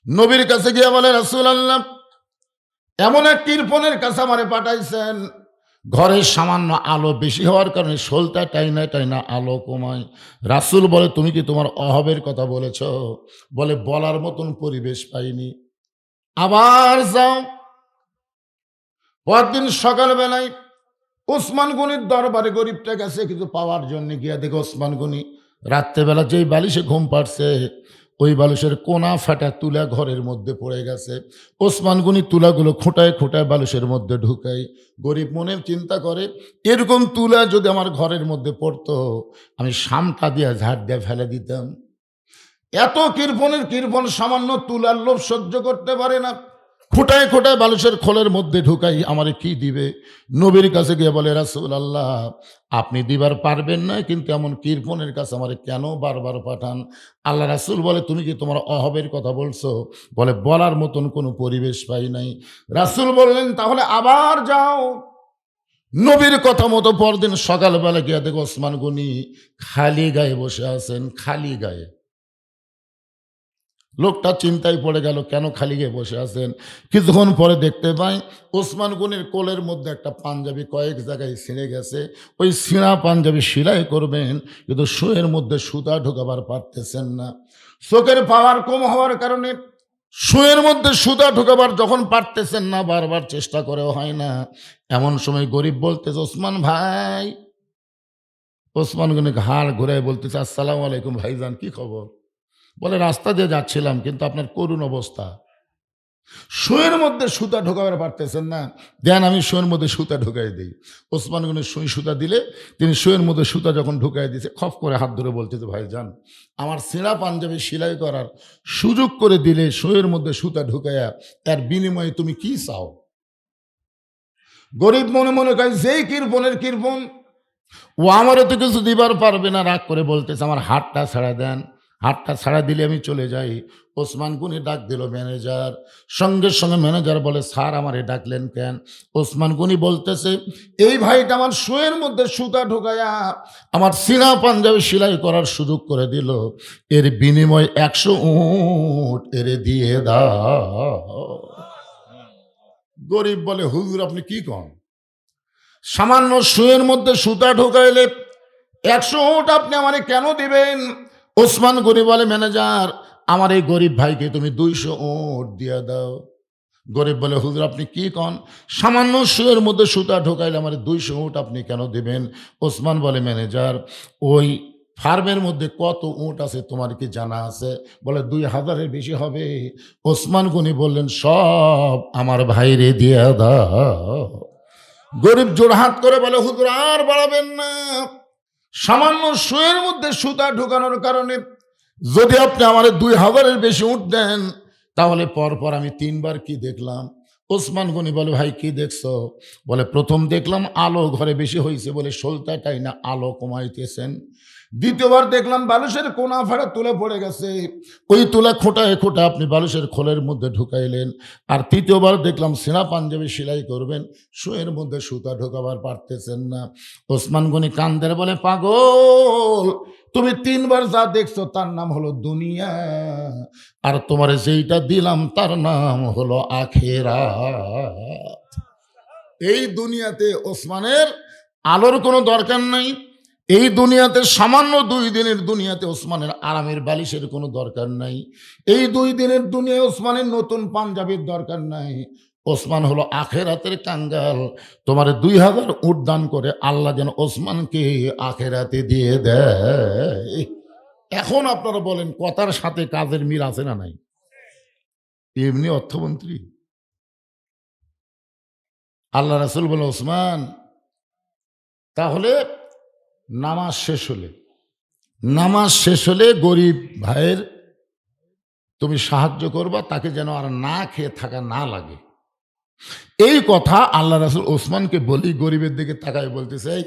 নবীর কাছে গিয়া বলে, রাসূলুল্লাহ, এমন এক কৃপণের কাছে আমারে পাঠাইছেন, ঘরের সামান্য আলো বেশি হওয়ার কারণে সলতা টাইনা টাইনা আলো কমায়। রাসূল বলে, তুমি কি তোমার অভাবের কথা বলেছ? বলে, বলার মতন পরিবেশ পাইনি। আবার যাও। পরদিন সকালবেলায় ওসমান গনির দরবারে গরিবটা গেছে কিছু পাওয়ার জন্য, গিয়া দেখে ওসমান গনি রাত্রেবেলা যেই বালিশে ঘুম পাড়ছে, ওই বালিশের কোনা ফাটা তুলা ঘরের মধ্যে পড়ে গেছে। ওসমান গনি তুলাগুলো খোঁটায় খোঁটায় বালিশের মধ্যে ঢুকায়। গরিব মনে চিন্তা করে, এরকম তুলা যদি আমার ঘরের মধ্যে পড়তো, আমি শামটা দিয়া ঝাড় দিয়ে ফেলে দিতাম। এত কৃপণের কৃপণ সামান্য তুলার লোভ সহ্য করতে পারে না, খোঁটায় খোঁটায় বালিশের খোলের মধ্যে ঢুকাই, আমারে কি দিবে? নবীর কাছে গিয়ে বলে, রাসূলুল্লাহ, আপনি দিবার পারবেন না, কিন্তু এমন কৃপণের কাছে আমারে কেন বারবার পাঠান? আল্লাহ রাসূল বলে, তুমি কি তোমার অভাবের কথা বলছো? বলে, বলার মতন কোনো পরিবেশ পাই নাই। রাসূল বললেন, তাহলে আবার যাও। নবীর কথা মতো পরদিন সকালবেলা গিয়া দেখো ওসমান গনি খালি গায়ে বসে আছেন, খালি গায়ে। লোকটা চিন্তায় পড়ে গেল, কেন খালি গিয়ে বসে আছেন? কিছুক্ষণ পরে দেখতে পাই ওসমান গনির কোলের মধ্যে একটা পাঞ্জাবি কয়েক জায়গায় ছিঁড়ে গেছে। ওই ছিঁড়া পাঞ্জাবি সেলাই করবেন, কিন্তু শোয়ের মধ্যে সুতা ঢোকাবার পারতেছেন না। চোখের পাওয়ার কম হওয়ার কারণে শোয়ের মধ্যে সুতা ঢোকাবার যখন পারতেছেন না, বারবার চেষ্টা করেও হয় না। এমন সময় গরিব বলতেছে, ওসমান ভাই। ওসমান গনি ঘাড় ঘুরায় বলতেছে, আসসালামু আলাইকুম ভাইজান, কি খবর? বলে, রাস্তা দিয়ে যাচ্ছিলাম, কিন্তু আপনার করুণ অবস্থা, শুয়ের মধ্যে সুতা ঢোকাবার পারতেছেন না, দেন আমি শুয়ের মধ্যে সুতা ঢুকাই দিই। ওসমান গনি সুই সুতা দিলে তিনি শুয়ের মধ্যে সুতা যখন ঢুকাই দিয়েছে, খপ করে হাত ধরে বলতেছে, ভাইজান, আমার ছেঁড়া পাঞ্জাবি সেলাই করার সুযোগ করে দিলে, শুয়ের মধ্যে সুতা ঢুকাইয়া, তার বিনিময়ে তুমি কি চাও? গরিব মনে মনে কয়, যেই কৃপণের কৃপণ, ও আমারও তো কিছু দিবার পারবে না। রাগ করে বলতেছে, আমার হাতটা ছাড়া দেন, হাতটা ছাড়া দিলে আমি চলে যাই। ওসমান গনি ডাক দিল ম্যানেজার। সঙ্গে সঙ্গে ম্যানেজার বলে, স্যার আমারে ডাকলেন কেন? ওসমান গনি বলতেছে, এই ভাইটা আমার শোয়ের মধ্যে সুতা ঢুকায়া আমার সিনা পাঞ্জাবি সেলাই করার সুযোগ করে দিল, এর বিনিময় 100 উট এরে দিয়ে দাও। গরিব বলে, হুজুর আপনি কি কন? সামান্য শুয়ের মধ্যে সুতা ঢুকাইলে 100 উট আপনি আমারে কেন দিবেন? ওসমান গনি বলে, ম্যানেজার, আমার এই গরিব ভাইকে তুমি 200 উট দিয়ে দাও। গরিব বলে, হুজুর আপনি কি কন? সামান্য শুয়ের মধ্যে সুতা ঢুকাইলে আমার 200 উট আপনি কেন দিবেন? ওসমান বলে, ম্যানেজার, ওই ফার্মের মধ্যে কত উট আছে তোমার কি জানা আছে? বলে, 2000-এর বেশি হবে। ওসমান গনি বললেন, সব আমার ভাইরে দিয়ে দাও। গরিব জোড়হাত করে বলে, হুজুর আর বাড়াবেন না। সামান্য শুয়ের মধ্যে সুতা ঢুকানোর কারণে যদি আপনি আমার 2000-এর বেশি উঠ দেন, তাহলে পরপর আমি 3বার কি দেখলাম? ওসমান গনি বলে, ভাই কি দেখছো? বলে, প্রথম দেখলাম আলো ঘরে বেশি হয়েছে বলে সলতাটাই না আলো কমাইতেছেন। দ্বিতীয়বার দেখলাম বালুশের কোনা ফাড়া তুলে পড়ে গেছে, ওই তুলা খোঁটায় খোঁটা আপনি বালুশের খোলের মধ্যে ঢুকাইলেন। আর তৃতীয়বার দেখলাম সেনা পাঞ্জাবি সেলাই করবেন, শুয়ের মধ্যে সুতা ঢোকাবার পারতেছেন না। ওসমান গনি কান্দের বলে, পাগল, তুমি 3বার যা দেখছো তার নাম হলো দুনিয়া, আর তোমার যেইটা দিলাম তার নাম হলো আখিরাত। এই দুনিয়াতে ওসমানের আলোর কোনো দরকার নাই। এই দুনিয়াতে সামান্য 2 দিনের দুনিয়াতে ওসমানের আরামের বালিশের কোনো দরকার নাই। এই 2 দিনের দুনিয়ায় ওসমানের নতুন পাঞ্জাবির দরকার নাই। ওসমান হলো আখেরাতের কাঙ্গাল। তোমার 2000 উট দান করে আল্লাহ যেন ওসমানকে আখেরাতে দিয়ে দেয়। এখন আপনারা বলেন, কথার সাথে কাজের মিল আছে না নাই? এমনি অর্থমন্ত্রী, আল্লাহ রাসূল বলে, ওসমান, তাহলে নামাজ শেষ হলে গরিব ভাইয়ের তুমি সাহায্য করবা, তাকে যেন আর না খেয়ে থাকা না লাগে। এই কথা আল্লাহ রাসূল ওসমানকে বলি, গরিবের দিকে তাকায় বলতেছে, এই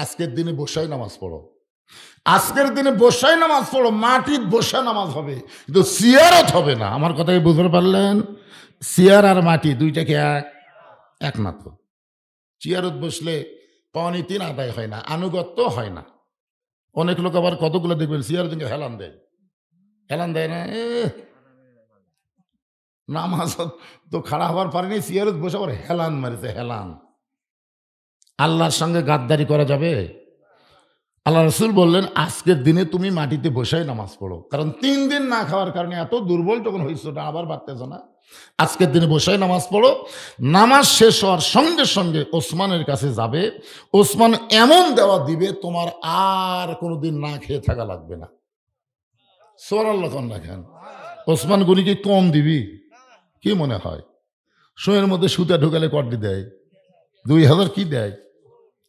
আজকের দিনে বসাই নামাজ পড়ো, আজকের দিনে বসাই নামাজ পড়ো, মাটির বসা নামাজ হবে, কিন্তু সিয়ারত হবে না। আমার কথাই বুঝতে পারলেন? সিয়ার আর মাটি দুইটাকে এক না তো। চেয়ারত বসলে পাওনি 3 আদায় হয় না, আনুগত্য হয় না। অনেক লোক আবার কতগুলো দেখবেন চেয়ার দিকে হেলান দেয় না, নামাজ তো খাড়া হবার পারেনি, চেয়ারত বসে আবার হেলান মারিছে, হেলান। আল্লাহর সঙ্গে গাদ্দারি করা যাবে? আল্লাহ রাসূল বললেন, আজকের দিনে তুমি মাটিতে বসাই নামাজ পড়ো, কারণ 3 দিন না খাওয়ার কারণে এত দুর্বল তখন হয়েছে, ওটা আবার বাড়তেছ না। আজকের দিনে বসাই নামাজ পড়ো। নামাজ শেষ হওয়ার সঙ্গে সঙ্গে ওসমানের কাছে যাবে, ওসমান এমন দেওয়া দিবে তোমার আর কোনোদিন না খেয়ে থাকা লাগবে না। সুবহানাল্লাহ রাখেন। ওসমান গনিকে কম দিবি? কি মনে হয়? শোয়ের মধ্যে সুতা ঢুকালে কটি দেয়? 2000 কি দেয়?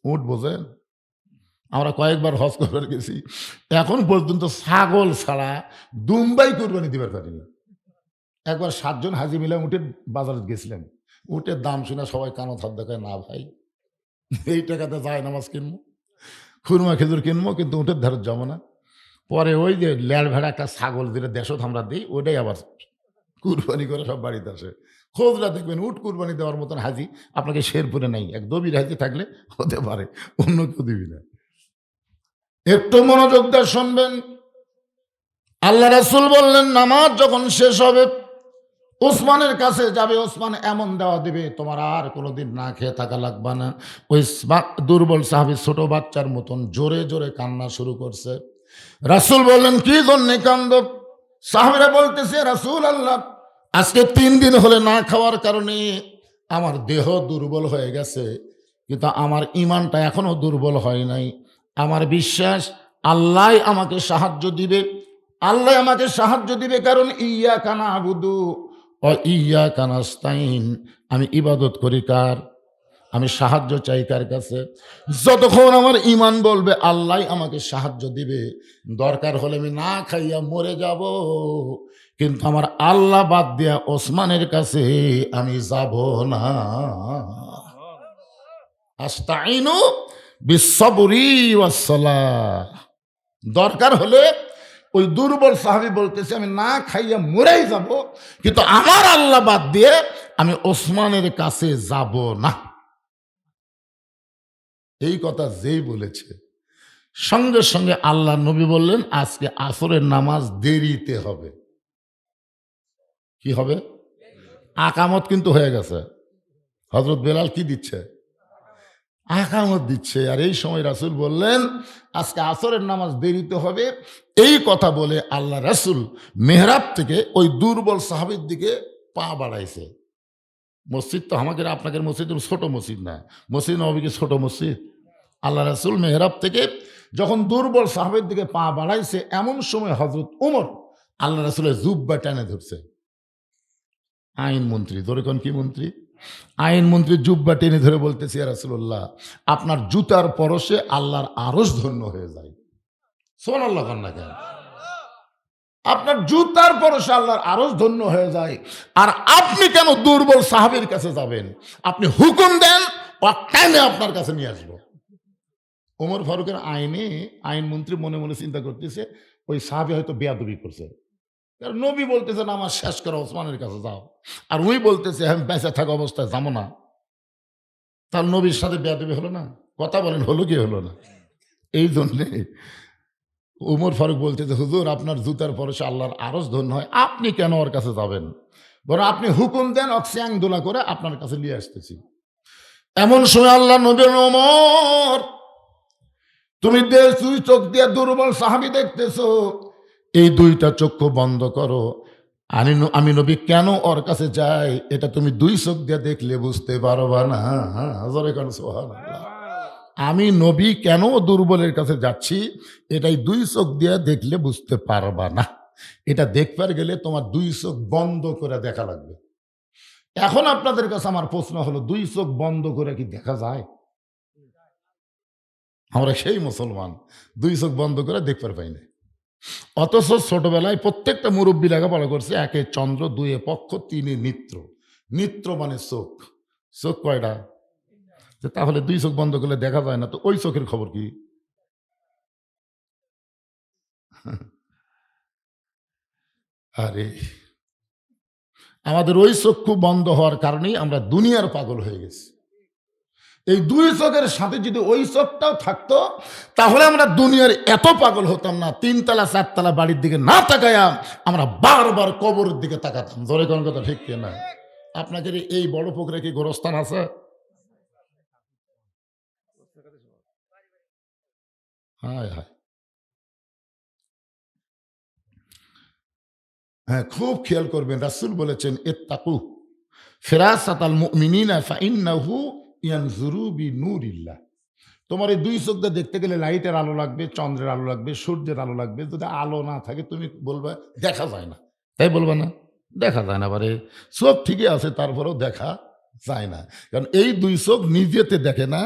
উঠ বোঝেন? আমরা কয়েকবার হজ করবার গেছি, এখন পর্যন্ত ছাগল ছাড়া দুম্বাই কোরবানি দিবার পারিনি। একবার 7 জন হাজি মিলে উটের বাজারে গেছিলাম, উটের দাম শুনে সবাই কানো থাপ দেখায়, না ভাই এই টাকাতে যায় নামাজ কিনবো, খুরমা খেজুর কিনবো, কিন্তু উটের ধারের জমা না। পরে ওই যে ল্যাড় ভেড়া একটা ছাগল যেটা দেশত আমরা দিই, ওটাই আবার কুরবানি করে সব বাড়িতে আসে। খোঁজরা দেখবেন উট কুরবানি দেওয়ার মতন হাজি আপনাকে শেরপুরে নাই, এক দবির হাজি থাকলে হতে পারে, অন্য কেউ দিবি না। একটু মনোযোগ দিয়ে শুনবেন। আল্লাহ রাসূল বললেন, নামাজ যখন শেষ হবে ওসমানের কাছে যাবে, ওসমান এমন দেওয়া দিবে তোমার আর কোনোদিন না খেয়ে থাকা লাগবে না। ওই দুর্বল সাহাবী ছোট বাচ্চার মতন জোরে জোরে কান্না শুরু করছে। রাসূল বললেন, কি জন্যে কান্দ? সাহাবীরা বলতেছে, রাসূল আল্লাহ, আজকে 3 দিন হলে না খাওয়ার কারণে আমার দেহ দুর্বল হয়ে গেছে, কিন্তু আমার ঈমানটা এখনো দুর্বল হয় নাই। আমার বিশ্বাস আল্লাহ আমাকে সাহায্য দিবে, আল্লাহ আমাকে সাহায্য দিবে, কারণ ইয়্যাকা না'বুদু ওয়া ইয়্যাকা নাস্তাইন। আমি ইবাদত করি কার? আমি সাহায্য চাই কার কাছে? যতক্ষণ আমার ঈমান বলবে আল্লাহ আমাকে সাহায্য দিবে, দরকার হলে আমি না খাইয়া মরে যাব, কিন্তু আমার আল্লাহ বাদ দিয়া ওসমানের কাছে আমি যাব না। আস্তাইনু বিসসবরি ওয়াস সালাহ। দরকার হলে ওই দুর্বল সাহাবী বলতেছে, আমি না খাইয়া মরেই যাব, কিন্তু আমার আল্লাহ বাদ দিয়ে আমি ওসমানের কাছে যাব না। এই কথা যেই বলেছে, সঙ্গে সঙ্গে আল্লাহ নবী বললেন, আজকে আসরের নামাজ দেরিতে হবে। কি হবে? আকামত কিন্তু হয়ে গেছে। হযরত বেলাল কি দিচ্ছে? আকামত দিচ্ছে। আর এই সময় রাসূল বললেন, আজকে আসরের নামাজ দেরিতে হবে। এই কথা বলে আল্লাহ রাসূল মেহরাব থেকে ওই দুর্বল সাহাবীর দিকে পা বাড়াইছে। মসজিদ তো আমাদের আপনাদের মসজিদ ছোট মসজিদ না, মসজিদ নববী কি ছোট মসজিদ? আল্লাহ রাসূল মেহরাব থেকে যখন দুর্বল সাহাবীর দিকে পা বাড়াইছে, এমন সময় হযরত ওমর আল্লাহ রাসূলের জুব্বা টেনে ধরছে। আইনমন্ত্রী, ধরে কোন কি মন্ত্রী? আইনমন্ত্রী জুব্বা টেনে ধরে বলতেছে, ইয়া রাসূলুল্লাহ, আপনার জুতার পরশে আল্লাহর আরশ ধন্য হয়ে যায়। সুবহানাল্লাহ, কেন আপনার জুতার পরশে আল্লাহর আরজ ধন্য হয়ে যায়, আর আপনি কেন দুর্বল সাহাবীর কাছে যাবেন? আপনি হুকুম দেন, টাইমে আপনার কাছে নিয়ে আসবো। ওমর ফারুকের আইনমন্ত্রী মনে মনে চিন্তা করতেছে, ওই সাহাবী হয়তো বেয়াদবি করছে, কারণ নবী বলতেছেন আমার শেষ করে ওসমানের কাছে যাও, আর উনি বলতেছে আমি বেঁচে থাকা অবস্থায় যাবো না। তার নবীর সাথে বেয়াদবি হলো না? কথা বলেন, হলো কি হলো না? এই জন্যে উমর ফারুক বলতেছে, হুজুর আপনার জুতার পরশে আল্লাহর আরজ ধন্য হয়, আপনি কেন ওর কাছে যাবেন? বরং আপনি হুকুম দেন, অক্সিয়াং দোলা করে আপনার কাছে নিয়ে আসতেছি। এমন সময় আল্লাহ নবী, ওমর তুমি দুই চোখ দিয়ে দুর্বল সাহাবী দেখতেছো, এই দুইটা চক্ষু বন্ধ করো। আমি নবী কেন ওর কাছে যাই এটা তুমি দুই চোখ দিয়ে দেখলে বুঝতে পারবা না। সুবহানাল্লাহ। আমি নবী কেন দুর্বলের কাছে যাচ্ছি এটাই দুই চোখ দিয়ে দেখলে বুঝতে পারবা না। এটা দেখবার গেলে তোমার দুই চোখ বন্ধ করে দেখা লাগবে। এখন আপনাদের কাছে আমার প্রশ্ন হলো, দুই চোখ বন্ধ করে কি দেখা যায়? আমরা সেই মুসলমান, দুই চোখ বন্ধ করে দেখবার পাই না। অথচ ছোটবেলায় প্রত্যেকটা মুরব্বী লেখাপড়া করছে, একে চন্দ্র, দুয়ে পক্ষ, তিনে নিত্র। নিত্র মানে চোখ। চোখ কয়টা? তাহলে দুই চোখ বন্ধ করলে দেখা যায় না, তো ওই চোখের খবর কি? আরে আমাদের ওই চক্ষু বন্ধ হওয়ার কারণেই আমরা দুনিয়ার পাগল হয়ে গেছি। এই দুই চোখের সাথে যদি ওই চোখটাও থাকতো তাহলে আমরা দুনিয়ার এত পাগল হতাম না। তিনতলা চারতলা বাড়ির দিকে না তাকায়া আমরা বারবার কবরের দিকে তাকাতাম। জোরে কোন কথা ঠিক না? আপনাদের এই বড় পুকুরে কি গোরস্থান আছে? হায় হায়, হ্যাঁ খুব খেয়াল করবেন, রাসূল বলেছেন ইত্তাকু ফিরাসাতাল মুমিনিনা ফাইন্নাহু ইয়ানজুরু বিনূরিল্লাহ। তোমার এই দুই চোখ দিয়ে দেখতে গেলে লাইটের আলো লাগবে, চন্দ্রের আলো লাগবে, সূর্যের আলো লাগবে। যদি আলো না থাকে তুমি বলবে দেখা যায় না, তাই বলবে না? দেখা যায় না, বারে চোখ ঠিকই আছে তারপরেও দেখা যায় না, কারণ এই দুই চোখ নিজেতে দেখে না,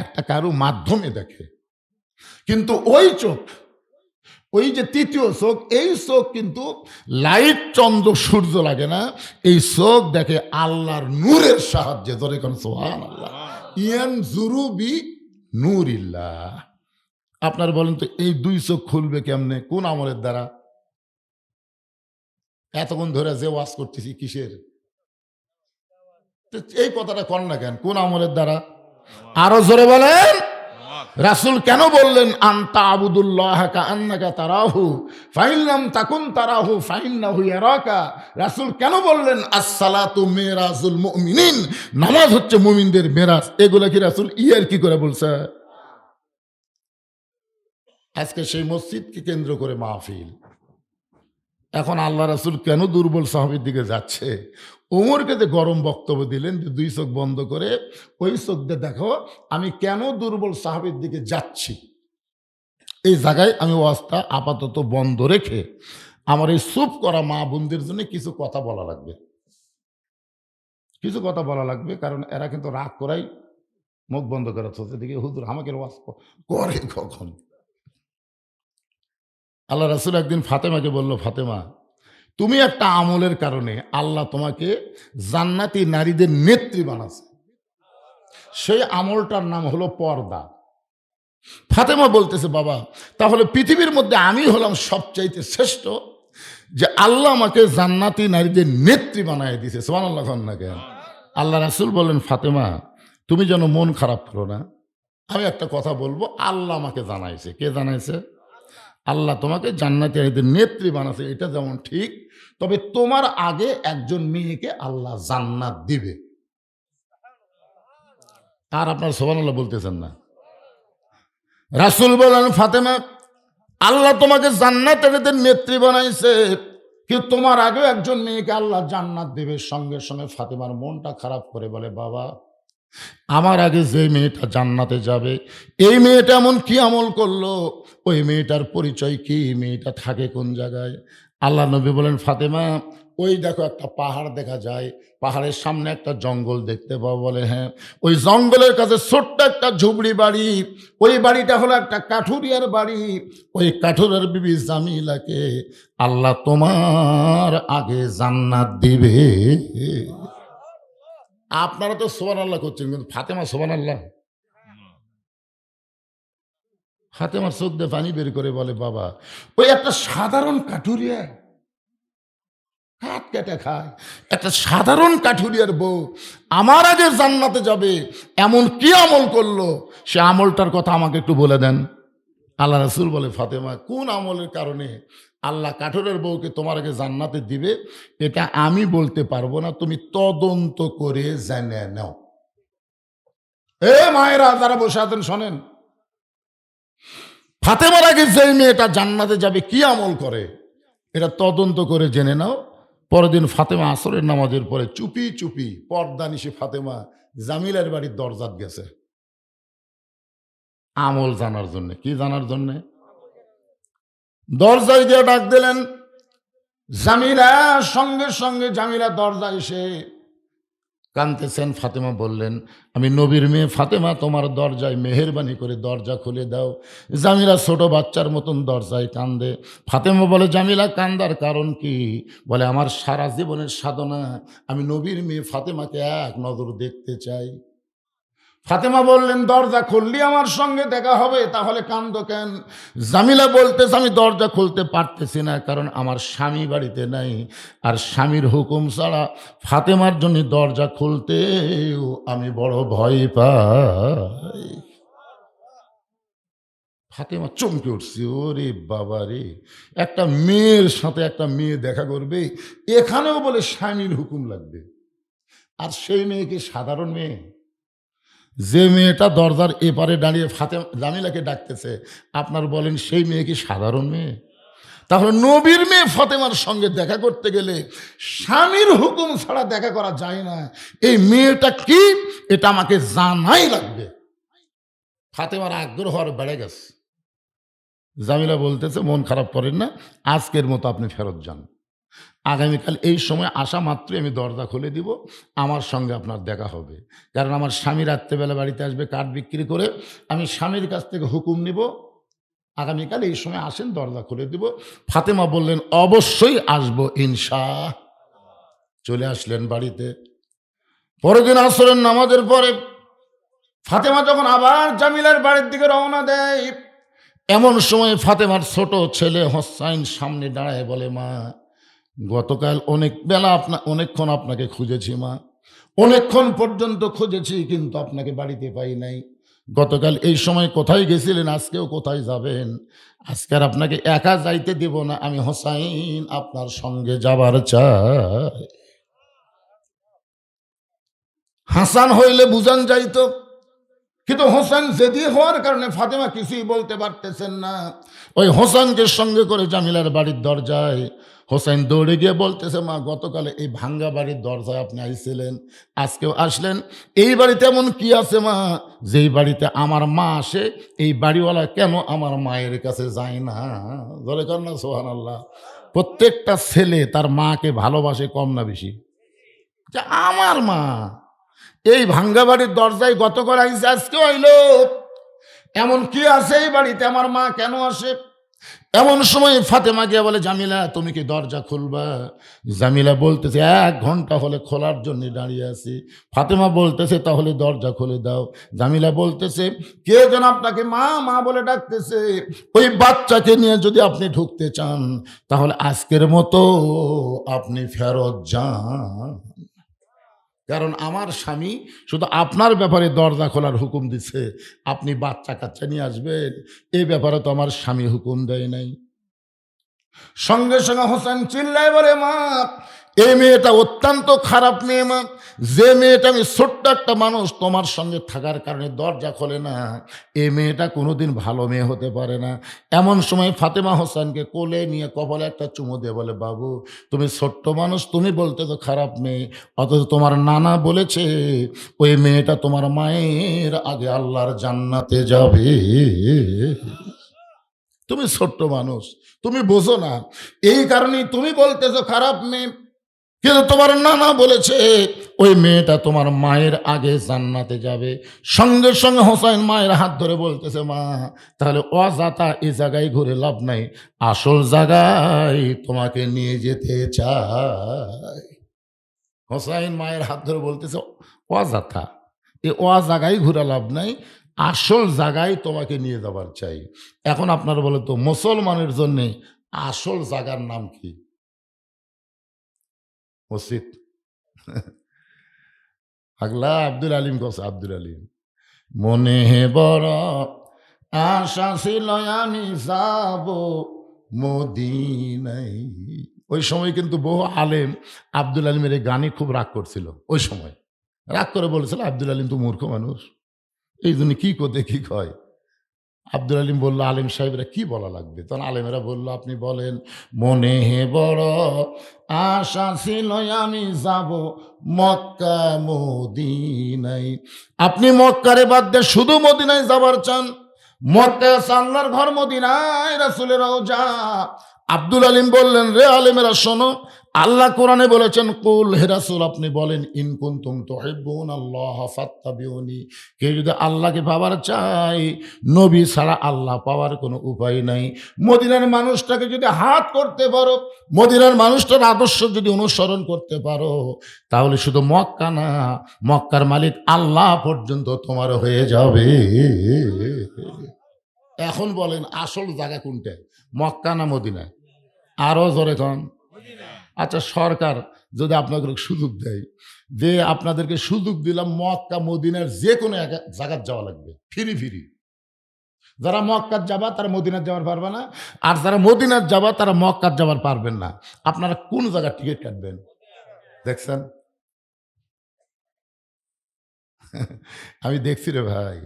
একটা কারো মাধ্যমে দেখে। কিন্তু ওই চোখ, ওই যে তৃতীয় চোখ, এই চোখ কিন্তু লাইট, চন্দ্র, সূর্য লাগে না, এই চোখ দেখে আল্লাহর নূরের সাহায্যে। ধরে কোন সুবহানাল্লাহ, ইয়ানজুরু বি নূরিল্লাহ। আপনার বলেন তো এই দুই চোখ খুলবে কেমনে, কোন আমলের দ্বারা? এতক্ষণ ধরে যে ওয়াজ করতেছি কিসের? এই কথাটা কর না কেন, কোন আমলের দ্বারা? আরো জোরে বলেন। রাসূল কেন বললেন আনতা আবুদুল্লাহ কাআন্নাকা তারাহু ফাইন লাম তাকুন তারাহু ফাইন্নাহু ইয়ারাকা? রাসূল কেন বললেন আসসালাতু মিরাজুল মুমিনিন, নামাজ হচ্ছে মুমিনদের মেরাজ? এগুলা কি রাসূল ইয়ার কি করে বলছে? আজকে সেই মসজিদকে কেন্দ্র করে মাহফিল। এখন আল্লাহ রাসূল কেন দুর্বল সাহাবীর দিকে যাচ্ছে? ওমরকে যে গরম বক্তব্য দিলেন যে দুই চোখ বন্ধ করে ওই চোখ দিয়ে দেখো আমি কেন দুর্বল সাহাবীর দিকে যাচ্ছি। এই জায়গায় আমি ওয়াজটা আপাতত বন্ধ রেখে আমার এই চুপ করা মা বোনদের জন্য কিছু কথা বলা লাগবে, কিছু কথা বলা লাগবে, কারণ এরা কিন্তু রাগ করাই মুখ বন্ধ করে চলছে। দেখি হুজুর আমাকে ওয়াজ করে কখন? আল্লাহ রাসূল একদিন ফাতেমাকে বলল, ফাতেমা তুমি একটা আমলের কারণে আল্লাহ তোমাকে জান্নাতি নারীদের নেত্রী বানাচ্ছে, সেই আমলটার নাম হলো পর্দা। ফাতেমা বলতেছে, বাবা তাহলে পৃথিবীর মধ্যে আমি হলাম সবচাইতে শ্রেষ্ঠ, যে আল্লাহ আমাকে জান্নাতি নারীদের নেত্রী বানায় দিয়েছে। সুবহানাল্লাহ না কেন? আল্লাহ রাসূল বলেন, ফাতেমা তুমি যেন মন খারাপ করো না, আমি একটা কথা বলবো, আল্লাহ আমাকে জানাইছে। কে জানাইছে? আল্লাহ তোমাকে জান্নাতি নারীদের নেত্রী বানাচ্ছে, এটা যেমন ঠিক, তবে তোমার আগে একজন মেয়েকে আল্লাহ জান্নাত দিবে। আর আপনার সুবহানাল্লাহ বলতেছেন না? রাসূল বলেন, ফাতেমা আল্লাহ তোমাকে জান্নাতের নেত্রী বানাইছে, কিন্তু তোমার আগেও একজন মেয়েকে আল্লাহ জান্নাত দেবে। সঙ্গে সঙ্গে ফাতেমার মনটা খারাপ করে বলে, বাবা আমার আগে যে মেয়েটা জান্নাতে যাবে এই মেয়েটা এমন কি আমল করলো, ওই মেয়েটার পরিচয় কি, মেয়েটা থাকে কোন জায়গায়? আল্লাহ নবী বলেন, ফাতেমা ওই দেখো একটা পাহাড় দেখা যায়, পাহাড়ের সামনে একটা জঙ্গল দেখতে পাও, বলে হ্যাঁ। ওই জঙ্গলের কাছে ছোট্ট একটা ঝুপড়ি বাড়ি, ওই বাড়িটা হলো একটা কাঠুরিয়ার বাড়ি। ওই কাঠুরিয়ার বিবি জামিলাকে আল্লাহ তোমার আগে জান্নাত দিবে। আপনারা তো সুবহানাল্লাহ করছেন, কিন্তু ফাতেমা সুবহানাল্লাহ? ফাতেমার চোখ দিয়ে পানি বের করে বলে, বাবা ওই একটা সাধারণ কাঠুরিয়া হাত কেটে খায়, একটা সাধারণ কাঠুরিয়ার বউ আমার আগে জান্নাতে যাবে, এমন কি আমল করলো? সে আমলটার কথা আমাকে একটু বলে দেন। আল্লাহ রাসূল বলে, ফাতেমা কোন আমলের কারণে আল্লাহ কাঠুরের বউকে তোমার আগে জান্নাতে দিবে এটা আমি বলতে পারবো না, তুমি তদন্ত করে জেনে নাও। এ মায়েরা যারা বসে আছেন শোনেন, ফাতেমার আগে যে মেয়েটা জান্নাতে যাবে কি আমল করে এটা তদন্ত করে জেনে নাও। পরের দিন ফাতেমা আসরের নামাজের পরে চুপি চুপি পর্দা নিশে ফাতেমা জামিলার বাড়ির দরজাত গেছে আমল জানার জন্য। কি জানার জন্য? দরজায় দিয়ে ডাক দিলেন জামিলা, সঙ্গে সঙ্গে জামিলা দরজা এসে কাঁদতেছেন। ফাতেমা বললেন, আমি নবীর মেয়ে ফাতেমা, তোমার দরজায় মেহেরবানি করে দরজা খুলে দাও। জামিলা ছোট বাচ্চার মতন দরজায় কান্দে। ফাতেমা বলে, জামিলা কান্দার কারণ কি? বলে, আমার সারা জীবনের সাধনা, আমি নবীর মেয়ে ফাতেমাকে এক নজর দেখতে চাই। ফাতেমা বললেন, দরজা খুললি আমার সঙ্গে দেখা হবে, তাহলে কান্দো কেন? জামিলা বলতেছে, আমি দরজা খুলতে পারতেছি না, কারণ আমার স্বামী বাড়িতে নাই, আর স্বামীর হুকুম ছাড়া ফাতেমার জন্য দরজা খুলতেও আমি বড় ভয় পাই। ফাতেমা চমকে উঠছে, ওরে বাবা রে, একটা মেয়ের সাথে একটা মেয়ে দেখা করবে, এখানেও বলে স্বামীর হুকুম লাগবে। আর সেই মেয়ে কি সাধারণ মেয়ে? যে মেয়েটা দরজার এপারে দাঁড়িয়ে জামিলাকে ডাকতেছে, আপনার বলেন সেই মেয়ে কি সাধারণ মেয়ে? তাহলে নবীর মেয়ে ফাতেমার সঙ্গে দেখা করতে গেলে স্বামীর হুকুম ছাড়া দেখা করা যায় না। এই মেয়েটা কি এটা আমাকে জানাই লাগবে। ফাতেমার আগ্রহ আর বেড়ে গেছে। জামিলা বলতেছে, মন খারাপ করেন না, আজকের মতো আপনি ফেরত যান, আগামীকাল এই সময় আসা মাত্রই আমি দরজা খুলে দিব, আমার সঙ্গে আপনার দেখা হবে। কারণ আমার স্বামী রাত্রেবেলা বাড়িতে আসবে কাঠ বিক্রি করে, আমি স্বামীর কাছ থেকে হুকুম নিব, আগামীকাল এই সময় আসেন, দরজা খুলে দিব। ফাতেমা বললেন, অবশ্যই আসবো ইনশা। চলে আসলেন বাড়িতে। পরের দিন আসরের নামাজের পরে ফাতেমা যখন আবার জামিলার বাড়ির দিকে রওনা দেয়, এমন সময় ফাতেমার ছোট ছেলে হোসাইন সামনে দাঁড়ায় বলে, মা গতকাল অনেক বেলা অনেকক্ষণ আপনাকে খুঁজেছি মা, অনেকক্ষণ পর্যন্ত খুঁজেছি, কিন্তু আপনাকে বাড়িতে পাই নাই। গতকাল এই সময় কোথায় গেছিলেন, আজকেও কোথায় যাবেন? আজকে আর আপনাকে একা যাইতে দেব না, আমি হোসাইন আপনার সঙ্গে যাবার চাই। হাসান হইলে বুঝান যাইতো, কিন্তু হোসেন জেদি হওয়ার কারণে ফাতেমা কিছুই বলতে পারতেছেন না। ওই হোসেনকে সঙ্গে করে জামিলার বাড়ির দরজায় হোসেন দৌড়ে গিয়ে বলতেছে, মা গতকালে এই ভাঙ্গা বাড়ির দরজায় আপনি আইছিলেন, আজকেও আসলেন, এই বাড়িতে এমন কি আছে মা, যেই বাড়িতে আমার মা আসে, এই বাড়িওয়ালা কেন আমার মায়ের কাছে যায় না? ধরে কর না সুবহানাল্লাহ। প্রত্যেকটা ছেলে তার মাকে ভালোবাসে কম না বেশি? যে আমার মা এই ভাঙ্গা বাড়ির দরজায় গতকাল আইসে, আজকেও আইলো, এমন কি আছে এই বাড়িতে, আমার মা কেন আসে? এমন সময় ফাতেমা গিয়ে বলে, জামিলা তুমি কি দরজা খুলবা? জামিলা বলতেছে, 1 ঘন্টা হলে খোলার জন্য দাঁড়িয়ে আছি। ফাতেমা বলতেছে, তাহলে দরজা খুলে দাও। জামিলা বলতেছে, কে যেন আপনাকে মা মা বলে ডাকতেছে, ওই বাচ্চাকে নিয়ে যদি আপনি ঢুকতে চান তাহলে আজকের মতো আপনি ফেরত যান, কারণ আমার স্বামী শুধু আপনার ব্যাপারে দরজা খোলার হুকুম দিচ্ছে, আপনি বাচ্চা কাচ্চা নিয়ে আসবেন এই ব্যাপারে তো আমার স্বামী হুকুম দেয় নাই। সঙ্গে সঙ্গে হোসেন চিল্লায় বলে, মা এই মেয়েটা অত্যন্ত খারাপ মেয়ে মা, যে মেয়েটা আমি ছোট্ট একটা মানুষ তোমার সঙ্গে থাকার কারণে দরজা খোলে না, এই মেয়েটা কোনোদিন ভালো মেয়ে হতে পারে না। এমন সময় ফাতেমা হোসেনকে কোলে নিয়ে কপালে একটা চুমু দিয়ে বলে, বাবু তুমি ছোট্ট মানুষ, তুমি বলতে তো খারাপ মেয়ে, অথচ তোমার নানা বলেছে ওই মেয়েটা তোমার মায়ের আগে আল্লাহর জান্নাতে যাবে। তুমি ছোট্ট মানুষ, তুমি বোঝো না, এই কারণেই তুমি বলতেছো খারাপ মেয়ে। কিন্তু তোমার নানা বলেছে ওই মেয়েটা তোমার মায়ের আগে জান্নাতে যাবে। সঙ্গে সঙ্গে হোসাইন মায়ের হাত ধরে বলতেছে, মা তাহলে অজাতা এই জায়গায় ঘুরে লাভ নাই, আসল জায়গায় তোমাকে নিয়ে যেতে চাই। হোসাইন মায়ের হাত ধরে বলতেছে, অজাতা এ জায়গায় ঘুরে লাভ নাই, আসল জায়গায় তোমাকে নিয়ে যাবার চাই। এখন আপনারা বলে তো মুসলমানের জন্য আসল জায়গার নাম কি? মসজিদ। আগলা আব্দুল আলিম কছে, আব্দুল আলিম মনে বড় আশা ছিল আমি যাব মদিনায়। ওই সময় কিন্তু বহু আলেম আব্দুল আলিমের এই গানে খুব রাগ করছিল। ওই সময় রাগ করে বলেছিল, আব্দুল আলিম তো মূর্খ মানুষ, এই জন্য কি করতে কি কয়। আব্দুল আলিম বলল, আলিম সাহেবরা কি বলা লাগবে? তখন আলেমেরা বলল, আপনি বলেন, মনে বড় আশা ছিল আমি যাব মক্কা মদিনায়। আপনি মক্কারে বাদ দিয়ে শুধু মদিনায় যাবার চান? মক্কা আল্লাহর ঘর, মদিনায় রাসূলের রওজা। আব্দুল আলিম বললেন, রে আলেমেরা শোনো, আল্লাহ কোরআনে বলেছেন, কুল হে রাসূল আপনি বলেন, ইন কুনতুম তুহিব্বুনাল্লাহ ফাত্তাবিউনি, কেউ যদি আল্লাহকে পাওয়ার চায়, নবী ছাড়া আল্লাহ পাওয়ার কোনো উপায় নাই। মদিনার মানুষটাকে যদি হাত করতে পারো, মদিনার মানুষটার আদর্শ যদি অনুসরণ করতে পারো, তাহলে শুধু মক্কা না, মক্কার মালিক আল্লাহ পর্যন্ত তোমার হয়ে যাবে। এখন বলেন আসল জায়গা কোনটা, মক্কা না মদিনা? আরো জোরে কন। আচ্ছা, সরকার যদি আপনাদের সুযোগ দেয় যে আপনাদেরকে সুযোগ দিলাম মক্কা মদিনার যে কোনো জায়গায় যাওয়া লাগবে ফিরি ফিরি, যারা মক্কার যাবা তারা মদিনার যাওয়ার পারবে না, আর যারা মদিনার যাবা তারা মক্কার যাওয়ার পারবেন না, আপনারা কোন জায়গার টিকিট কাটবেন? দেখছেন? আমি দেখছি রে ভাই,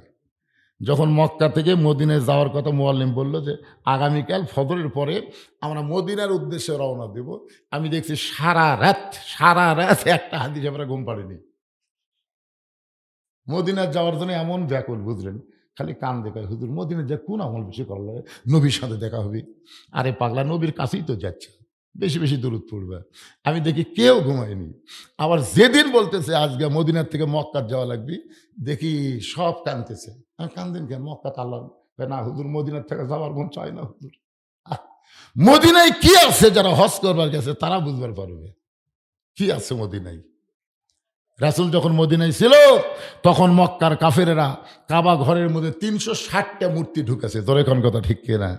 যখন মক্কা থেকে মদিনায় যাওয়ার কথা মুআল্লিম বলল যে আগামীকাল ফজরের পরে আমরা মদিনার উদ্দেশ্যে রওনা দেব, আমি দেখছি সারা রাত একটা হাদিস আমরা ঘুম পাড়িনি। মদিনার যাওয়ার জন্য এমন ব্যাকুল, বুঝলেন, খালি কান দেখায়, হুজুর মদিনার যা কোন আমল বেশি করলে নবীর সাথে দেখা হবে। আরে পাগলা, নবীর কাছেই তো যাচ্ছে, বেশি বেশি দূরত পড়বে। আমি দেখি কেউ ঘুমায়নি। আবার যেদিন বলতেছে আজকে মদিনার থেকে মক্কার যাওয়া লাগবে, দেখি সব কানতেছে। আমি কান্দেন কেন? মক্কা আল্লাহ না হুজুর, মদিনার থেকে যাওয়ার মন চায় না হুজুর। আহ, মদিনায় কি আছে? যারা হজ করবার গেছে তারা বুঝবার পারবে কি আছে মদিনায়। রাসূল যখন মদিনায় ছিল তখন মক্কার কাফেরেরা কাবা ঘরের মধ্যে ৩৬০টা মূর্তি ঢুকেছে। তোর এখন কথা ঠিক কিনা?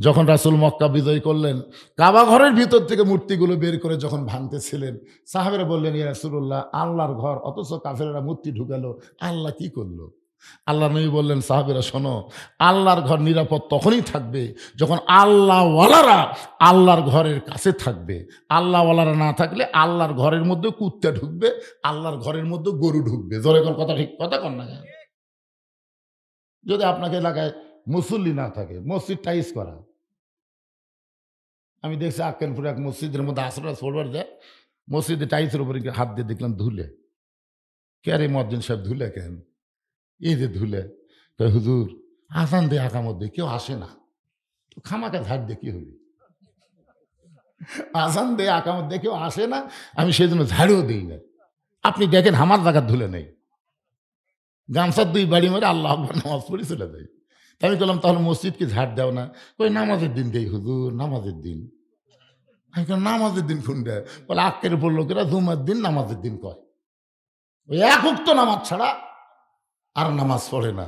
যখন রাসূল মক্কা বিজয় করলেন, কাবা ঘরের ভিতর থেকে মূর্তিগুলো বের করে যখন ভাঙতেছিলেন, সাহাবেরা বললেন, ইয়া রাসূলুল্লাহ, আল্লাহর ঘর, অথচ কাফেরেরা মূর্তি ঢুকালো, আল্লাহ কি করলো? আল্লাহ নবী বললেন, সাহাবেরা শোনো, আল্লাহর ঘর নিরাপদ তখনই থাকবে যখন আল্লাহওয়ালারা আল্লাহর ঘরের কাছে থাকবে। আল্লাহওয়ালারা না থাকলে আল্লাহর ঘরের মধ্যে কুত্তা ঢুকবে, আল্লাহর ঘরের মধ্যে গরু ঢুকবে। জোরে কোন কথা ঠিক কথা কন না? যদি আপনাকে এলাকায় মুসল্লি না থাকে, মসজিদ টাইস করা, আমি দেখছি আক্কেলপুরে এক মসজিদের মধ্যে আসরা পড়বার যায়, মসজিদে টাইসের উপরে হাত দিয়ে দেখলাম ধুলে। কে রে মজ্জিন সাহেব, ধুলে কেন? এই যে ধুলে, হুজুর আজান দিয়ে আকামত দিয়ে কেউ আসে না, খামাকা ঝাড় দিয়ে কি হবে? আজান দিয়ে আকামত দিয়ে কেউ আসে না, আমি সেই জন্য ঝাড়িও দিই না। আপনি দেখেন আমার জায়গার ধুলে নেই, গামছার 2 বাড়ি মেরে আল্লাহ আকবার নামাজ পড়ে চলে যায়। আমি বললাম, তাহলে মসজিদকে ঝাড় দাও না? কই নামাজের দিন দেই হুজুর, নামাজের দিন। আমি নামাজের দিন কোন দেয়? বলে আক্কের উপর লোকেরা জুমার দিন নামাজের দিন কয়, ওই এক উক্ত নামাজ ছাড়া আর নামাজ পড়ে না।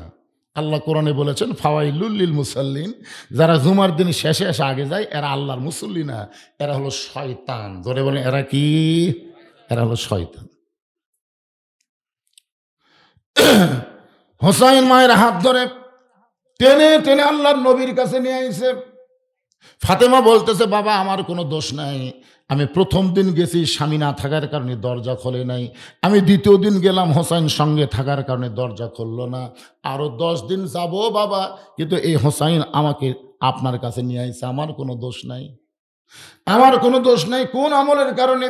আল্লাহ কোরআনে বলেছেন, ফাওয়াইলুল লিল মুসাল্লিন, যারা জুমার দিন শেষে এসে আগে যায় এরা আল্লাহর মুসল্লি না, এরা হলো শয়তান। ধরে বলেন এরা কি? এরা হলো শয়তান। হোসাইন মায়ের হাত ধরে টেনে টেনে আল্লাহর নবীর কাছে নিয়ে আইছে। ফাতেমা বলতেছে, বাবা আমার কোনো দোষ নাই, আমি প্রথম দিন গেছি স্বামী না থাকার কারণে দরজা খোলে নাই, আমি দ্বিতীয় দিন গেলাম হোসাইন সঙ্গে থাকার কারণে দরজা খুললো না, আরো 10 দিন যাব বাবা, কিন্তু এই হোসাইন আমাকে আপনার কাছে নিয়ে আইছে, আমার কোনো দোষ নাই, আমার কোনো দোষ নাই। কোন আমলের কারণে?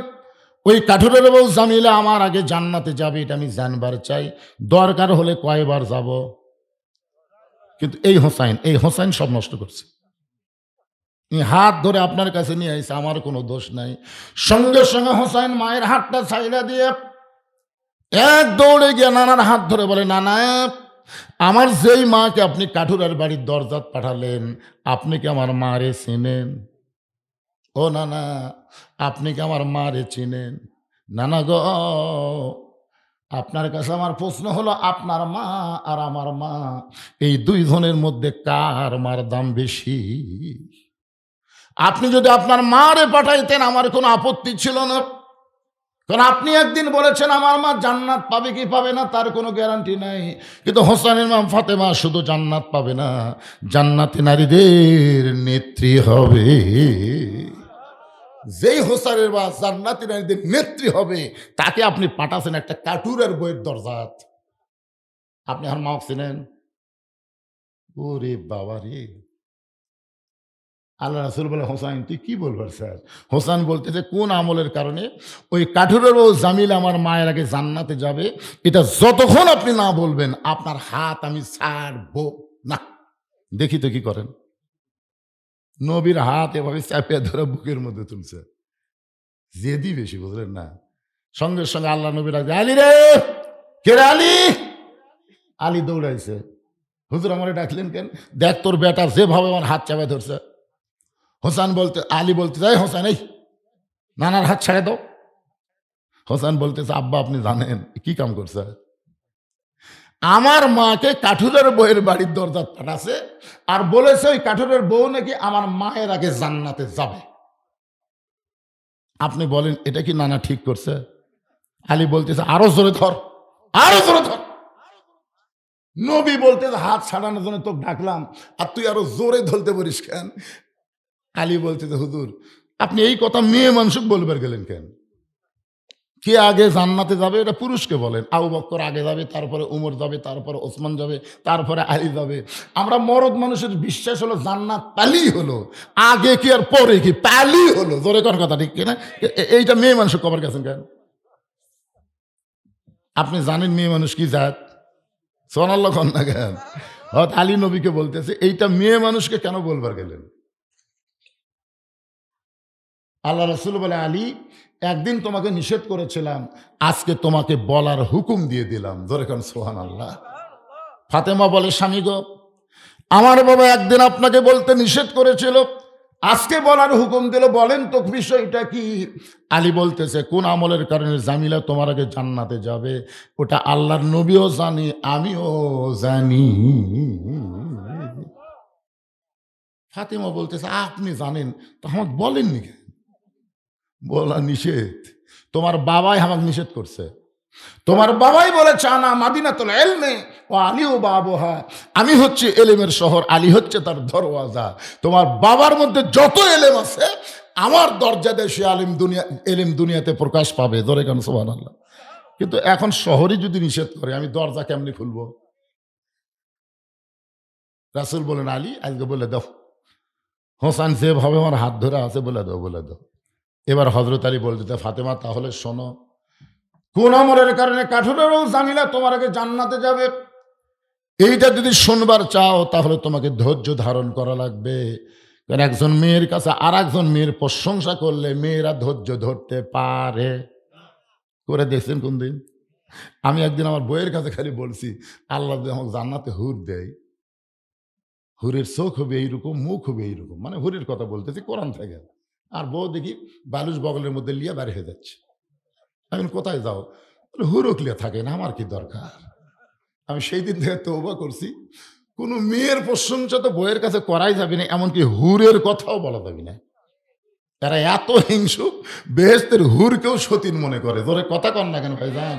ওই কাঠুরের বউ জামিলা আমার আগে জান্নাতে যাবে, এটা আমি জানবার চাই, দরকার হলে কয়বার যাব। কিন্তু এই হোসাইন সব নষ্ট করছে। হাত ধরে আপনার কাছে নিয়ে আইছে, আমার কোনো দোষ নাই। সঙ্গে সঙ্গে হোসাইন মায়ের হাতটা ছাইড়া দিয়ে এক দৌড়ে গিয়ে নানার হাত ধরে বলে, নানা, আমার যেই মাকে আপনি কাঠুরার বাড়ির দরজাত পাঠালেন, আপনি কি আমার মারে চিনেন? ও নানা, আপনি কি আমার মারে চিনেন? নানা গো, আপনার কাছে আমার প্রশ্ন হলো, আপনার মা আর আমার মা, এই দুইজনের মধ্যে কার মার দাম বেশি? আপনি যদি আপনার মারে পাঠাইতেন আমার কোনো আপত্তি ছিল না, কারণ আপনি একদিন বলেছেন আমার মা জান্নাত পাবে কি পাবে না তার কোনো গ্যারান্টি নাই। কিন্তু হোসেনের মা ফাতেমা শুধু জান্নাত পাবে না, জান্নাতে নারীদের নেত্রী হবে। যেই হোসানের মা জান্নাতি নারীদের নেত্রী হবে, তাকে আপনি পাঠাছেন একটা কাঠুরের বইয়ের দরজাত। আপনি আর মা চিনেন? ওরে বাবা রে! আল্লাহ রাসূল বলে, হোসাইন তুই কি বলবার স্যার? হোসেন বলতেছে, কোন আমলের কারণে ওই কাঠুরের ও জামিল আমার মায়ের আগে জান্নাতে যাবে, এটা যতক্ষণ আপনি না বলবেন আপনার হাত আমি ছাড়বো না। দেখি তো কি করেন। নবীর হাত এভাবে চাপিয়ে ধরে বুকের মধ্যে তুলছে। জেদি বেশি, বুঝলেন না? সঙ্গে সঙ্গে আল্লাহ নবী ডাকছে, আলী রে, কে রে আলী? আলী দৌড়াইছে। হুজুর আমারে ডাকলেন কেন? দেখ তোর বেটা যেভাবে আমার হাত চাপে ধরছে। হোসেন বলতে, আলী বলতে যাই, হোসেন এই নানার হাত ছেড়ে দাও। হোসেন বলতেছে, আব্বা আপনি জানেন কি কাম করছে? আমার মাকে কাঠুরের বউয়ের বাড়ির দরজা পাঠাছে আর বলেছে ওই কাঠুরের বউ নাকি আমার মায়ের আগে জান্নাতে যাবে। আপনি বলেন এটা কি নানা ঠিক করছে? আলী বলতেছে, আরো জোরে ধর, আরো জোরে ধর। নবী বলতেছে, হাত ছাড়ানোর জন্য তোকে ডাকলাম আর তুই আরো জোরে ধরতে পারিস কেন? আলী বলতেছে, হুজুর আপনি এই কথা মেয়ে মানুষকে বলবার গেলেন কেন? কে আগে জান্নাতে যাবে এটা পুরুষকে বলেন। আবু বকর আগে যাবে, তারপরে উমর যাবে, তারপরে ওসমান যাবে, তারপরে আলী যাবে। আমরা মরদ মানুষের বিশ্বাস হলো জান্নাত পালি হলো, আগে কি আর পরে কি পালি হলো। জোরে কোন কথা ঠিক কিনা? এইটা মেয়ে মানুষ কবার গেছেন কেন? আপনি জানেন মেয়ে মানুষ কি জাত? সোনাল্লাহ কন্যা কেন? হয়তো আলী নবীকে বলতেছে, এইটা মেয়ে মানুষকে কেন বলবার গেলেন? আল্লাহ রসুল বলে, আলী একদিন তোমাকে নিষেধ করেছিলাম, আজকে তোমাকে বলার হুকুম দিয়ে দিলাম। ধরে কেন সোহান আল্লাহ। ফাতেমা বলে, স্বামী গো, আমার বাবা একদিন আপনাকে বলতে নিষেধ করেছিল, আজকে বলার হুকুম দিল, বলেন তো বিষয়টা কি? আলী বলতেছে, কোন আমলের কারণে জামিলা তোমার আগে জান্নাতে যাবে ওটা আল্লাহর নবীও জানি, আমিও জানি। ফাতেমা বলতেছে, আপনি জানেন তো আমাকে বলেননি কেন? বলা নিষেধ, তোমার বাবাই আমাকে নিষেধ করছে। তোমার বাবাই বলেছে, আনা মাদিনাতুল ইলমি ওয়া আলিউ বাবুহা, আমি হচ্ছে এলেমের শহর, আলী হচ্ছে তার দরওয়াজা। তোমার বাবার মধ্যে যত এলেম আছে আমার দরজা দিয়ে সে আলিম দুনিয়া এলেম দুনিয়াতে প্রকাশ পাবে। ধরে কেন সুবহানাল্লাহ। কিন্তু এখন শহরে যদি নিষেধ করে আমি দরজা কেমনি খুলবো? রাসূল বলেন, আলী আজকে বলে দাও। হোসেন যেভাবে আমার হাত ধরে আছে বলে দাও, বলে দাও। এবার হযরত আলী বলতে, ফাতেমা তাহলে শোনো, কোন আমলের কারণে কাঠুরেরও জামিলা তোমার আগে জান্নাতে যাবে এইটা যদি শুনবার চাও তাহলে তোমাকে ধৈর্য ধারণ করা লাগবে। কারণ একজন মেয়ের কাছে আর একজন মেয়ের প্রশংসা করলে মেয়েরা ধৈর্য ধরতে পারে। করে দেখছেন কোনদিন? আমি একদিন আমার বইয়ের কাছে খালি বলছি, আল্লাহ যদি আমাকে জান্নাতে হুর দেয়, হুরের চোখ হবে এইরকম, মুখ হবে এইরকম, মানে হুরের কথা বলতেছি কোরআন থেকে। আর বউ দেখি বালুচ বগলের মধ্যে লিয়া বের হয়ে যাচ্ছে। আমি বলি, কোথায় যাও? বলে, হুরক লিয়া থাকে না, আমার কি দরকার? আমি সেই দিন থেকে তওবা করছি, কোনো মেয়ের প্রশংসা তো বইয়ের কাছে করাই যাবে না, এমনকি হুরের কথাও বলা যাবে না। তারা এত হিংসুক, বেহেস্তের হুরকেও সতীন মনে করে। ধরে কথা কন না কেন ভাই যান?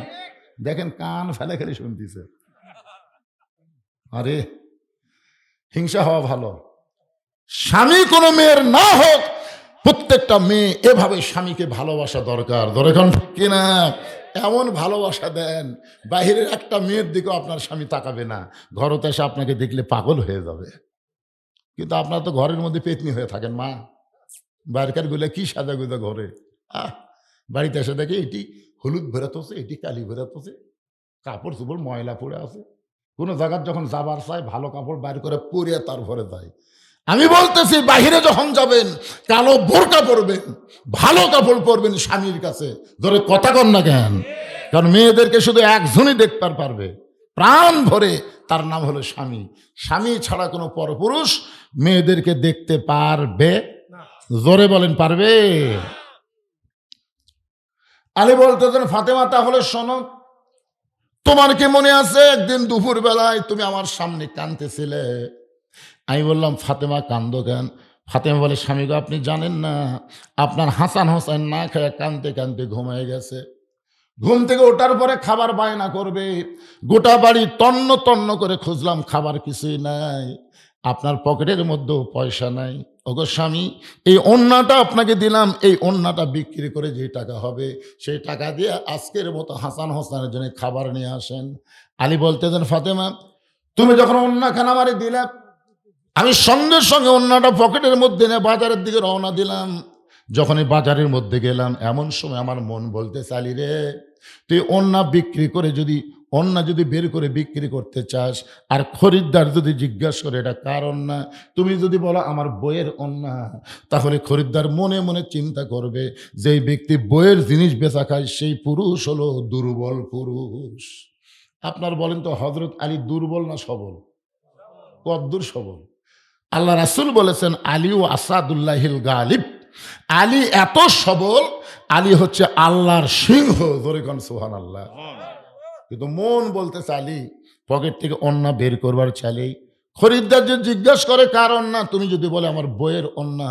দেখেন কান ফেলে খালি শুনতেছে। আরে হিংসা হওয়া ভালো। স্বামী কোনো মেয়ের না হোক, প্রত্যেকটা মেয়ে এভাবে স্বামীকে ভালোবাসা দরকার। ধরে কোন ঠিক কিনা? এমন ভালোবাসা দেন, বাহিরের একটা মেয়ের দিকেও আপনার স্বামী তাকাবে না, ঘরতে এসে আপনাকে দেখলে পাগল হয়ে যাবে। কিন্তু আপনার তো ঘরের মধ্যে পেতনি হয়ে থাকেন মা, বাইরকার গুলা কি সাজা গুজা ঘরে। আহ, বাড়িতে এসে দেখে এটি হলুদ বেরোতেছে, এটি কালি বেরোতেছে, কাপড় চোপড় ময়লা পড়ে আছে। কোনো জায়গার যখন যাবার চায় ভালো কাপড় বাইর করে পরিয়ে তারপরে যায়। আমি বলতেছি বাহিরে যখন যাবেন কালো বোরকা পরবেন, ভালো কাপড় পরবেন স্বামীর কাছে। ধরে কথা কন না কেন? কারণ মেয়েদেরকে শুধু একজনই দেখতে পারবে প্রাণ ভরে, তার নাম হলো স্বামী। স্বামী ছাড়া কোনো পরপুরুষ মেয়েদেরকে দেখতে পারবে? জোরে বলেন, পারবে? আলী বলতেছেন, ফাতেমা তাহলে শোনো, তোমার কি মনে আছে একদিন দুপুর বেলায় তুমি আমার সামনে কাঁদতেছিলে? আমি বললাম, ফাতেমা কান্দো কেন? ফাতেমা বলে, স্বামী গো, আপনি জানেন না, আপনার হাসান হোসেন না খেয়ে কাঁদতে কাঁদতে ঘুমিয়ে গেছে। ঘুম থেকে ওঠার পরে খাবার বায়না করবে, গোটা বাড়ি তন্ন তন্ন করে খুঁজলাম, খাবার কিছুই নাই, আপনার পকেটের মধ্যেও পয়সা নাই। ওগো স্বামী, এই ওন্নাটা আপনাকে দিলাম, এই ওন্নাটা বিক্রি করে যে টাকা হবে সেই টাকা দিয়ে আজকের মতো হাসান হোসেনের জন্য খাবার নিয়ে আসেন। আলী বলতেছেন, ফাতেমা তুমি যখন ওন্নাখানা আমারে দিলে, আমি সঙ্গে সঙ্গে ওন্নাটা পকেটের মধ্যে নিয়ে বাজারের দিকে রওনা দিলাম। যখনই বাজারের মধ্যে গেলাম, এমন সময় আমার মন বলতে, চালি রে, তুই ওন্না বিক্রি করে যদি ওন্না যদি বের করে বিক্রি করতে চাস, আর খরিদ্দার যদি জিজ্ঞাসা করে এটা কার ওন্না, তুমি যদি বলো আমার বইয়ের ওন্না, তাহলে খরিদ্দার মনে মনে চিন্তা করবে যেই ব্যক্তি বইয়ের জিনিস বেচা খায় সেই পুরুষ হলো দুর্বল পুরুষ। আপনার বলেন তো, হযরত আলী দুর্বল না সবল? কদ্দুর সবল! আল্লাহ রাসূল বলেছেন, আলী ও আসাদুল্লাহিল গালিব, আলী এত সবল, আলী হচ্ছে আল্লাহর সিংহ। জোরে কোন সুবহানাল্লাহ। কিন্তু মন বলতেছে, আলী পকেট থেকে অন্না বের করবার চাইলেই খরিদ্দার যে জিজ্ঞাসা করে কার অন্না, তুমি যদি বলে আমার বইয়ের অন্না,